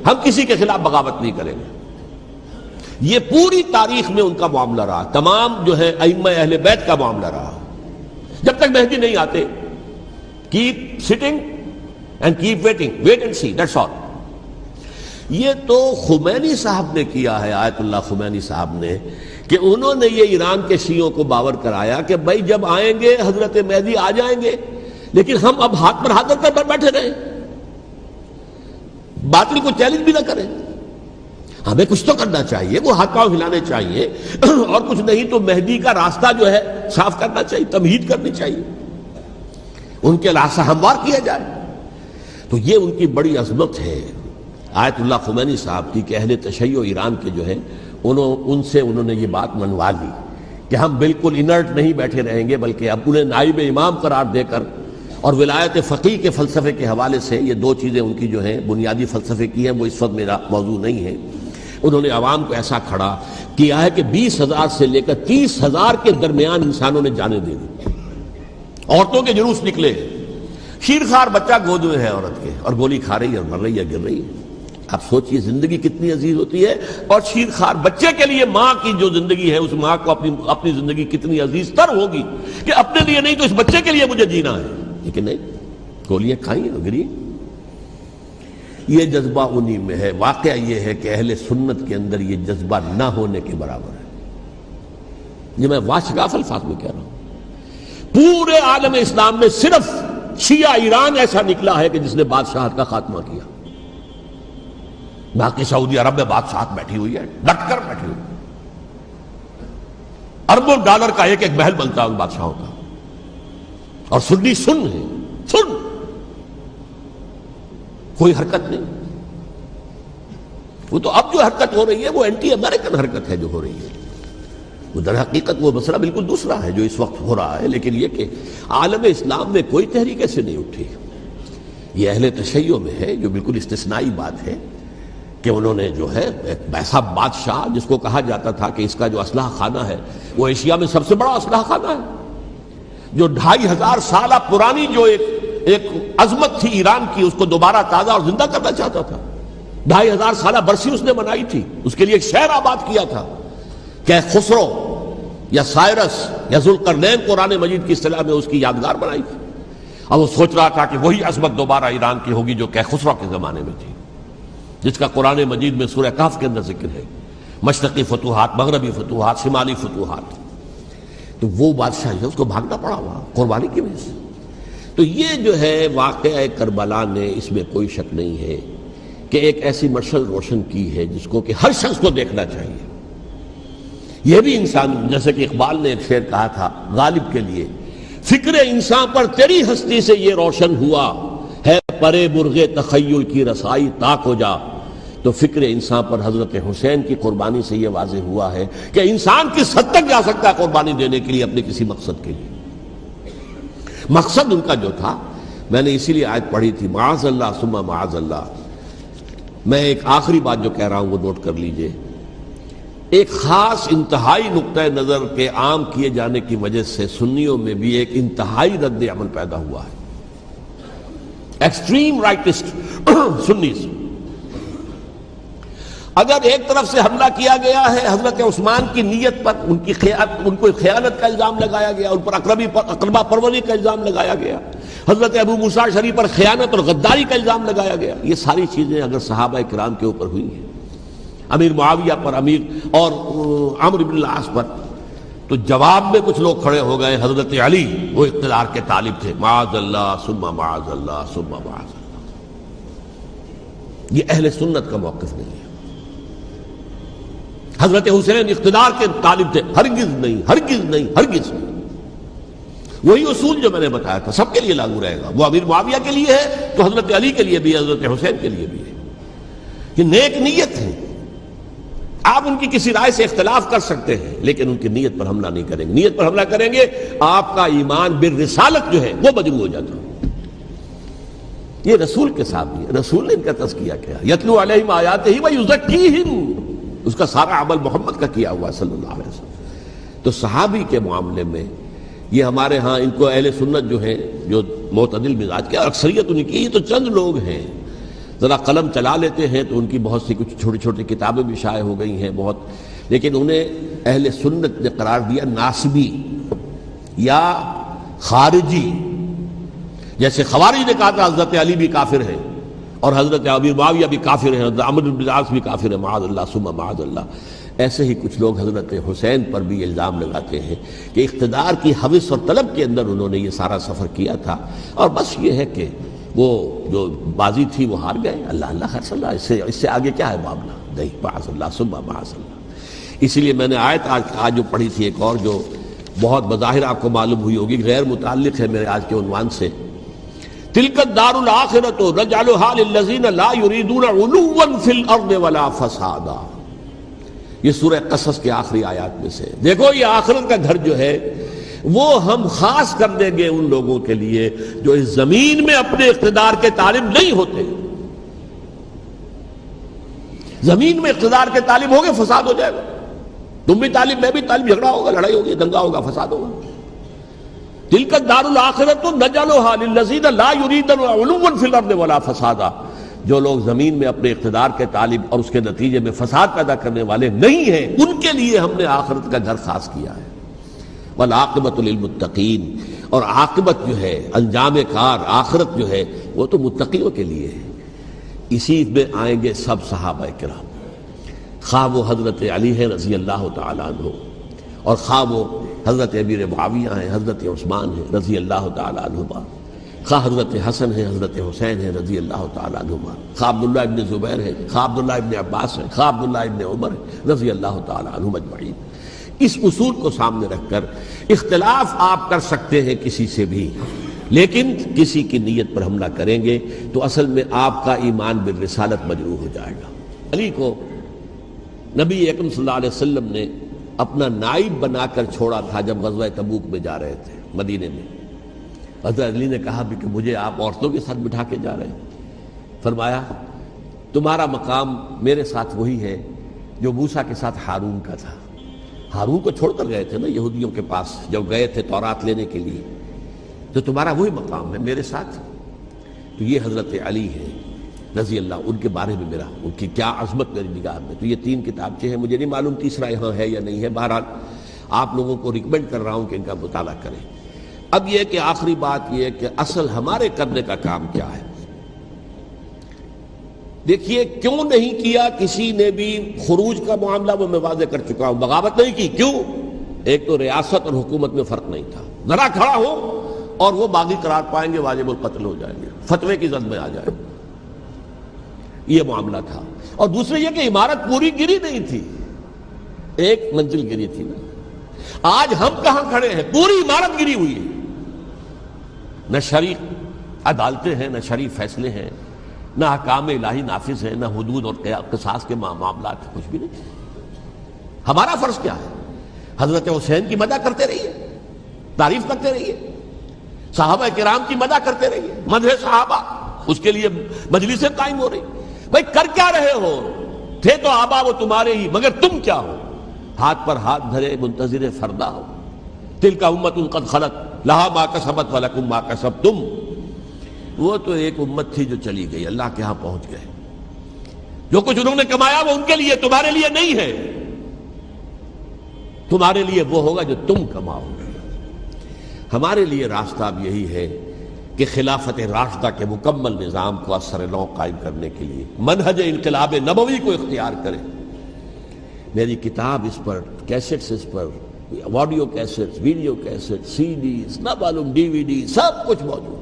ہم کسی کے خلاف بغاوت نہیں کریں گے۔ یہ پوری تاریخ میں ان کا معاملہ رہا، تمام جو ہے ائمہ اہل بیت کا معاملہ رہا، جب تک مہدی نہیں آتے keep sitting and keep waiting, wait and see, that's all. یہ تو خمینی صاحب نے کیا ہے، آیت اللہ خمینی صاحب نے، کہ انہوں نے یہ ایران کے شیعوں کو باور کرایا کہ بھائی جب آئیں گے حضرت مہدی آ جائیں گے، لیکن ہم اب ہاتھ پر ہاتھ رکھ کر بیٹھے رہیں، باطل کو چیلنج بھی نہ کریں، ہمیں کچھ تو کرنا چاہیے، وہ ہاتھ پاؤں ہلانے چاہیے، اور کچھ نہیں تو مہدی کا راستہ جو ہے صاف کرنا چاہیے، تمہید کرنی چاہیے، ان کے راستہ ہموار کیا جائے۔ تو یہ ان کی بڑی عظمت ہے آیت اللہ خمینی صاحب کی کہ اہل تشیع ایران کے جو ہے ان سے انہوں نے یہ بات منوا لی کہ ہم بالکل انرٹ نہیں بیٹھے رہیں گے، بلکہ اب انہیں نائب امام قرار دے کر اور ولایت فقیہ کے فلسفے کے حوالے سے، یہ دو چیزیں ان کی جو ہیں بنیادی فلسفے کی ہیں، وہ اس وقت میرا موضوع نہیں ہے، انہوں نے عوام کو ایسا کھڑا کیا ہے کہ 20,000 سے لے کر 30,000 کے درمیان انسانوں نے جانیں دے دی، عورتوں کے جلوس نکلے، شیرخوار بچہ گود میں ہے عورت کے، اور گولی کھا رہی ہے اور مر رہی ہے، گر رہی ہے۔ آپ سوچئے زندگی کتنی عزیز ہوتی ہے، اور شیرخوار بچے کے لیے ماں کی جو زندگی ہے، اس ماں کو اپنی زندگی کتنی عزیز تر ہوگی کہ اپنے لیے نہیں تو اس بچے کے لیے مجھے جینا ہے، لیکن نہیں، گولیاں کھائیں اور گری۔ یہ جذبہ انہی میں ہے۔ واقعہ یہ ہے کہ اہل سنت کے اندر یہ جذبہ نہ ہونے کے برابر ہے، یہ میں واشگاف الفاظ میں کہہ رہا ہوں۔ پورے عالم اسلام میں صرف شیعہ ایران ایسا نکلا ہے کہ جس نے بادشاہت کا خاتمہ کیا، باقی سعودی عرب میں بادشاہت بیٹھی ہوئی ہے، ڈٹ کر بیٹھی ہوئی، اربوں ڈالر کا ایک ایک محل بنتا ہے ان بادشاہوں کا، اور سنی سن ہے، سن، کوئی حرکت نہیں۔ وہ تو اب جو حرکت ہو رہی ہے وہ اینٹی امریکن حرکت ہے جو ہو رہی ہے، وہ در حقیقت وہ مسئلہ بالکل دوسرا ہے جو اس وقت ہو رہا ہے، لیکن یہ کہ عالم اسلام میں کوئی تحریک ایسے نہیں اٹھی. یہ اہل تشیع میں ہے، جو بالکل استثنائی بات ہے کہ انہوں نے جو ہے ایک ایسا بادشاہ جس کو کہا جاتا تھا کہ اس کا جو اسلحہ خانہ ہے وہ ایشیا میں سب سے بڑا اسلحہ خانہ ہے، جو 2500 سالہ پرانی جو ایک عظمت تھی ایران کی، اس کو دوبارہ تازہ اور زندہ کرنا چاہتا تھا. 2500 سالہ برسی اس نے منائی تھی، اس کے لیے ایک شہر آباد کیا تھا کہ خسرو یا سائرس یا ذوالقرنین قرآن مجید کی اصطلاح میں اس کی یادگار بنائی تھی. اب وہ سوچ رہا تھا کہ وہی عظمت دوبارہ ایران کی ہوگی جو کہ خسرو کے زمانے میں تھی، جس کا قرآن مجید میں سورہ کہف کے اندر ذکر ہے، مشرقی فتوحات، مغربی فتوحات، شمالی فتوحات. تو وہ بادشاہ ہے، اس کو بھاگنا پڑا وہاں قربانی کی وجہ سے. تو یہ جو ہے واقعہ کربلا نے، اس میں کوئی شک نہیں ہے کہ ایک ایسی مشعل روشن کی ہے جس کو کہ ہر شخص کو دیکھنا چاہیے. یہ بھی انسان، جیسے کہ اقبال نے ایک شعر کہا تھا غالب کے لیے، فکر انسان پر تیری ہستی سے یہ روشن ہوا ہے، پرے مرغ تخیل کی رسائی تاک ہو جا. تو فکر انسان پر حضرت حسین کی قربانی سے یہ واضح ہوا ہے کہ انسان کس حد تک جا سکتا ہے قربانی دینے کے لیے اپنے کسی مقصد کے لیے. مقصد ان کا جو تھا، میں نے اسی لیے آیت پڑھی تھی، معاذ اللہ ثم معاذ اللہ. میں ایک آخری بات جو کہہ رہا ہوں وہ نوٹ کر لیجئے. ایک خاص انتہائی نقطۂ نظر کے عام کیے جانے کی وجہ سے سنیوں میں بھی ایک انتہائی رد عمل پیدا ہوا ہے. ایکسٹریم رائٹسٹ سنیز، اگر ایک طرف سے حملہ کیا گیا ہے حضرت عثمان کی نیت پر، ان کو خیانت کا الزام لگایا گیا، ان پر اقربا پروری کا الزام لگایا گیا، حضرت ابو موسیٰ شریف پر خیانت اور غداری کا الزام لگایا گیا. یہ ساری چیزیں اگر صحابہ کرام کے اوپر ہوئی ہیں، امیر معاویہ پر، امیر اور عمرو بن العاص پر، تو جواب میں کچھ لوگ کھڑے ہو گئے. حضرت علی وہ اقتدار کے طالب تھے، معاذ اللہ ثم معاذ اللہ ثم معاذ اللہ. یہ اہل سنت کا موقف نہیں ہے. حضرت حسین اقتدار کے طالب تھے، ہرگز نہیں، ہرگز نہیں، ہرگز نہیں. وہی اصول جو میں نے بتایا تھا سب کے لیے لاگو رہے گا. وہ امیر معاویہ کے لیے ہے تو حضرت علی کے لیے بھی، حضرت حسین کے لیے بھی ہے. یہ نیک نیت ہے. آپ ان کی کسی رائے سے اختلاف کر سکتے ہیں لیکن ان کی نیت پر حملہ نہیں کریں گے. نیت پر حملہ کریں گے آپ کا ایمان بالرسالت جو ہے وہ مجروح ہو جاتا ہے. یہ رسول کے ساتھ بھی ہے. رسول نے ان کا تزکیہ کیا، یتلو علیہم آیاتہ ویزکیہم، اس کا سارا عمل محمد کا کیا ہوا صلی اللہ علیہ وسلم. تو صحابی کے معاملے میں یہ ہمارے ہاں ان کو اہل سنت جو ہیں، جو معتدل مزاج کے، اکثریت ان کی، یہ تو چند لوگ ہیں ذرا قلم چلا لیتے ہیں تو ان کی بہت سی کچھ چھوٹی چھوٹی کتابیں بھی شائع ہو گئی ہیں بہت، لیکن انہیں اہل سنت نے قرار دیا ناسبی یا خارجی. جیسے خوارج نے کہا تھا حضرت علی بھی کافر ہیں اور حضرت امیر معاویہ بھی کافر ہیں، حضرت عمرو بن العاص بھی کافر ہیں، معاذ اللہ ثم معاذ اللہ. ایسے ہی کچھ لوگ حضرت حسین پر بھی الزام لگاتے ہیں کہ اقتدار کی ہوس اور طلب کے اندر انہوں نے یہ سارا سفر کیا تھا اور بس یہ ہے کہ وہ جو بازی تھی وہ ہار گئے. اللہ اللہ خیر صلی اللہ، اس سے آگے کیا ہے معاملہ؟ نہیں، معاذ اللہ ثم معاذ اللہ. اسی لیے میں نے آیت آج جو پڑھی تھی ایک اور جو بہت بظاہر آپ کو معلوم ہوئی ہوگی، غیر متعلق ہے میرے آج کے عنوان سے، تلک الدار الآخرۃ نجعلھا للذین لا یریدون علوا فی الارض ولا فسادا. یہ سورہ قصص کے آخری آیات میں سے. دیکھو یہ آخرت کا گھر جو ہے وہ ہم خاص کر دیں گے ان لوگوں کے لیے جو اس زمین میں اپنے اقتدار کے طالب نہیں ہوتے. زمین میں اقتدار کے طالب ہوگے فساد ہو جائے گا. تم بھی طالب، میں بھی طالب، جھگڑا ہوگا، لڑائی ہوگی، دنگا ہوگا، فساد ہوگا. تلک الدار الآخرۃ نجعلھا للذین لا یریدون علوا فی الارض ولا فسادا. جو لوگ زمین میں اپنے اقتدار کے طالب اور اس کے نتیجے میں فساد پیدا کرنے والے نہیں ہیں، ان کے لیے ہم نے آخرت کا گھر خاص کیا ہے. والعاقبۃ للمتقین، اور عاقبت جو ہے، انجام کار، آخرت جو ہے وہ تو متقیوں کے لیے ہے. اسی میں آئیں گے سب صحابہ کرام، خواہ وہ حضرت علی ہیں رضی اللہ تعالیٰ عنہ، اور خواہ وہ حضرت امیر معاویہ ہیں، حضرت عثمان ہیں رضی اللہ تعالیٰ عنہما، خواہ حضرت حسن ہیں، حضرت حسین ہیں رضی اللہ تعالیٰ عنہما، خواہ عبداللہ ابن زبیر ہیں، خواہ عبداللہ ابن عباس ہیں، خواہ عبداللہ ابن عمر ہیں رضی اللہ تعالیٰ عنہم اجمعین. اس اصول کو سامنے رکھ کر اختلاف آپ کر سکتے ہیں کسی سے بھی، لیکن کسی کی نیت پر حملہ کریں گے تو اصل میں آپ کا ایمان بالرسالت مجروح ہو جائے گا. علی کو نبی اکرم صلی اللہ علیہ وسلم نے اپنا نائب بنا کر چھوڑا تھا جب غزوہ تبوک میں جا رہے تھے مدینے میں. حضرت علی نے کہا بھی کہ مجھے آپ عورتوں کے ساتھ بٹھا کے جا رہے ہیں. فرمایا تمہارا مقام میرے ساتھ وہی ہے جو موسیٰ کے ساتھ ہارون کا تھا. ہارون کو چھوڑ کر گئے تھے نا یہودیوں کے پاس جب گئے تھے تورات لینے کے لیے, تو تمہارا وہی مقام ہے میرے ساتھ. تو یہ حضرت علی ہے رضی اللہ, ان کے بارے میں میرا ان کی کیا عظمت میری نگاہ میں. تو یہ 3 کتابچے ہیں, مجھے نہیں معلوم تیسرا یہاں ہے یا نہیں ہے. بہرحال آپ لوگوں کو ریکمینڈ کر رہا ہوں کہ ان کا مطالعہ کریں. اب یہ کہ آخری بات یہ کہ اصل ہمارے کرنے کا کام کیا ہے. دیکھیے کیوں نہیں کیا کسی نے بھی خروج کا معاملہ, وہ میں واضح کر چکا ہوں. بغاوت نہیں کی, کیوں؟ ایک تو ریاست اور حکومت میں فرق نہیں تھا. ذرا کھڑا ہو اور وہ باغی قرار پائیں گے, واجب القتل ہو جائیں گے, فتوے کی زد میں آ جائے, یہ معاملہ تھا. اور دوسرے یہ کہ عمارت پوری گری نہیں تھی, ایک منزل گری تھی نا. آج ہم کہاں کھڑے ہیں؟ پوری عمارت گری ہوئی ہے. نہ شرعی عدالتیں ہیں, نہ شرعی فیصلے ہیں, نہ احکام الہی نافذ ہیں, نہ حدود اور قصاص کے معاملات, کچھ بھی نہیں. ہمارا فرض کیا ہے؟ حضرت حسین کی مدح کرتے رہیے, تعریف کرتے رہیے, صحابہ کرام کی مدح کرتے رہیے, مدح صحابہ, اس کے لیے مجلسیں قائم ہو رہی. بھائی کر کیا رہے ہو؟ تھے تو آبا وہ تمہارے ہی, مگر تم کیا ہو؟ ہاتھ پر ہاتھ دھرے منتظر فردا ہو. تلک امت قد خلت لہا ما کسبت ولکم ما کسبتم. وہ تو ایک امت تھی جو چلی گئی, اللہ کے ہاں پہنچ گئے. جو کچھ انہوں نے کمایا وہ ان کے لیے, تمہارے لیے نہیں ہے. تمہارے لیے وہ ہوگا جو تم کماؤ گے. ہمارے لیے راستہ اب یہی ہے کہ خلافت راشدہ کے مکمل نظام کو اثر نو قائم کرنے کے لیے منہج انقلاب نبوی کو اختیار کریں. میری کتاب اس پر, کیسٹس اس پر, آڈیو کیسٹس, ویڈیو کیسٹ, سی ڈیز, نہ معلوم ڈی وی ڈی, سب کچھ موجود.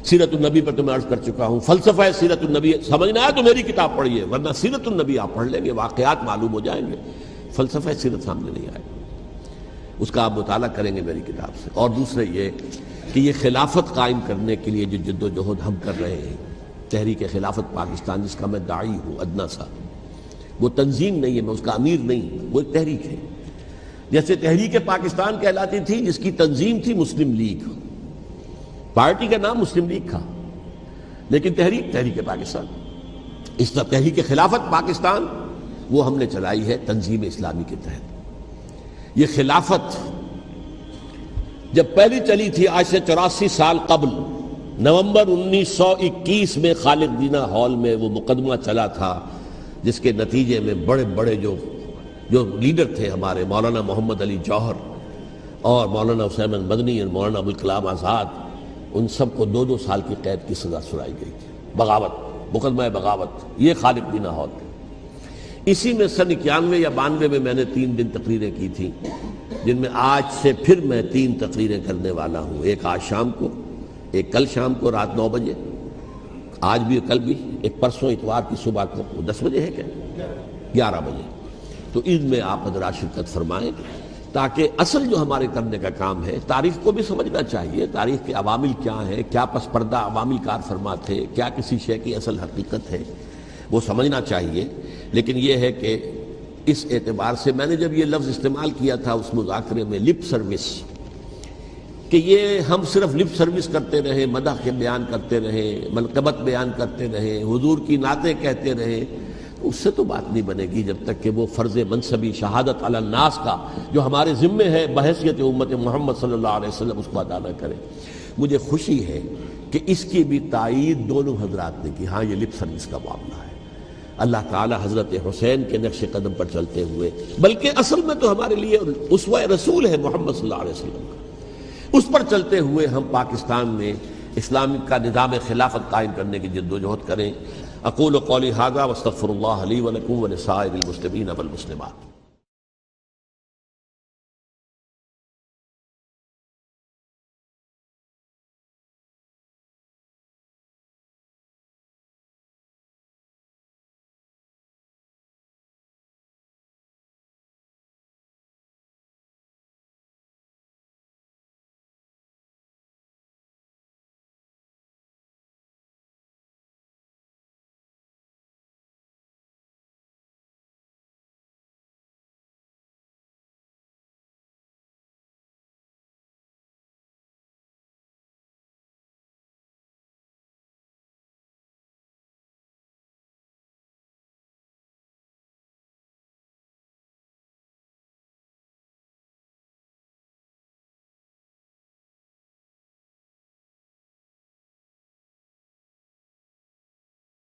سیرت النبی پر تو میں عرض کر چکا ہوں. فلسفہ سیرت النبی سمجھنا ہے تو میری کتاب پڑھیے, ورنہ سیرت النبی آپ پڑھ لیں گے, واقعات معلوم ہو جائیں گے, فلسفہ سیرت سامنے نہیں آئے. اس کا آپ مطالعہ کریں گے میری کتاب سے. اور دوسرے یہ کہ یہ خلافت قائم کرنے کے لیے جو جد و جہد ہم کر رہے ہیں, تحریک خلافت پاکستان جس کا میں داعی ہوں ادنا سا, وہ تنظیم نہیں ہے, میں اس کا امیر نہیں, وہ ایک تحریک ہے. جیسے تحریک پاکستان کہلاتی تھی جس کی تنظیم تھی مسلم لیگ, پارٹی کا نام مسلم لیگ تھا, لیکن تحریک پاکستان. اس طرح تحریک خلافت پاکستان وہ ہم نے چلائی ہے تنظیم اسلامی کے تحت. یہ خلافت جب پہلی چلی تھی آج سے 84 سال قبل, نومبر 1921 میں خالد دینا ہال میں وہ مقدمہ چلا تھا, جس کے نتیجے میں بڑے بڑے جو لیڈر تھے ہمارے, مولانا محمد علی جوہر اور مولانا حسین مدنی اور مولانا ابوالکلام آزاد, ان سب کو 2 سال کی قید کی سزا سنائی گئی تھی. بغاوت, مقدمہ بغاوت, یہ خالد دینا ہال. اسی میں سن 91 یا 92 میں نے 3 دن تقریریں کی تھیں, جن میں آج سے پھر میں 3 تقریریں کرنے والا ہوں. ایک آج شام کو, ایک کل شام کو رات 9 بجے, آج بھی کل بھی, ایک پرسوں اتوار کی صبح کو 10 بجے ہے کیا 11 بجے. تو ان میں آپ حضرات شرکت فرمائیں, تاکہ اصل جو ہمارے کرنے کا کام ہے, تاریخ کو بھی سمجھنا چاہیے, تاریخ کے عوامل کیا ہیں, کیا پس پردہ عوامل کار فرما تھے, کیا کسی شے کی اصل حقیقت ہے, وہ سمجھنا چاہیے. لیکن یہ ہے کہ اس اعتبار سے میں نے جب یہ لفظ استعمال کیا تھا اس مذاکرے میں, لپ سروس, کہ یہ ہم صرف لپ سروس کرتے رہے, مدح کے بیان کرتے رہے, منقبت بیان کرتے رہے, حضور کی نعتیں کہتے رہے, اس سے تو بات نہیں بنے گی جب تک کہ وہ فرض منصبی شہادت علی الناس کا جو ہمارے ذمے ہے بحیثیت امت محمد صلی اللہ علیہ وسلم, اس کو ادا نہ کریں. مجھے خوشی ہے کہ اس کی بھی تائید دونوں حضرات نے کی. ہاں یہ لپ سروس کا معاملہ ہے. اللہ تعالی حضرت حسین کے نقش قدم پر چلتے ہوئے, بلکہ اصل میں تو ہمارے لیے اسوہ رسول ہے محمد صلی اللہ علیہ وسلم کا, اس پر چلتے ہوئے ہم پاکستان میں اسلامی کا نظام خلافت قائم کرنے کی جد و جہد کریں. اقول قولی ھذا واستغفر اللہ لی ولکم ولسائر المسلمین والمسلمات.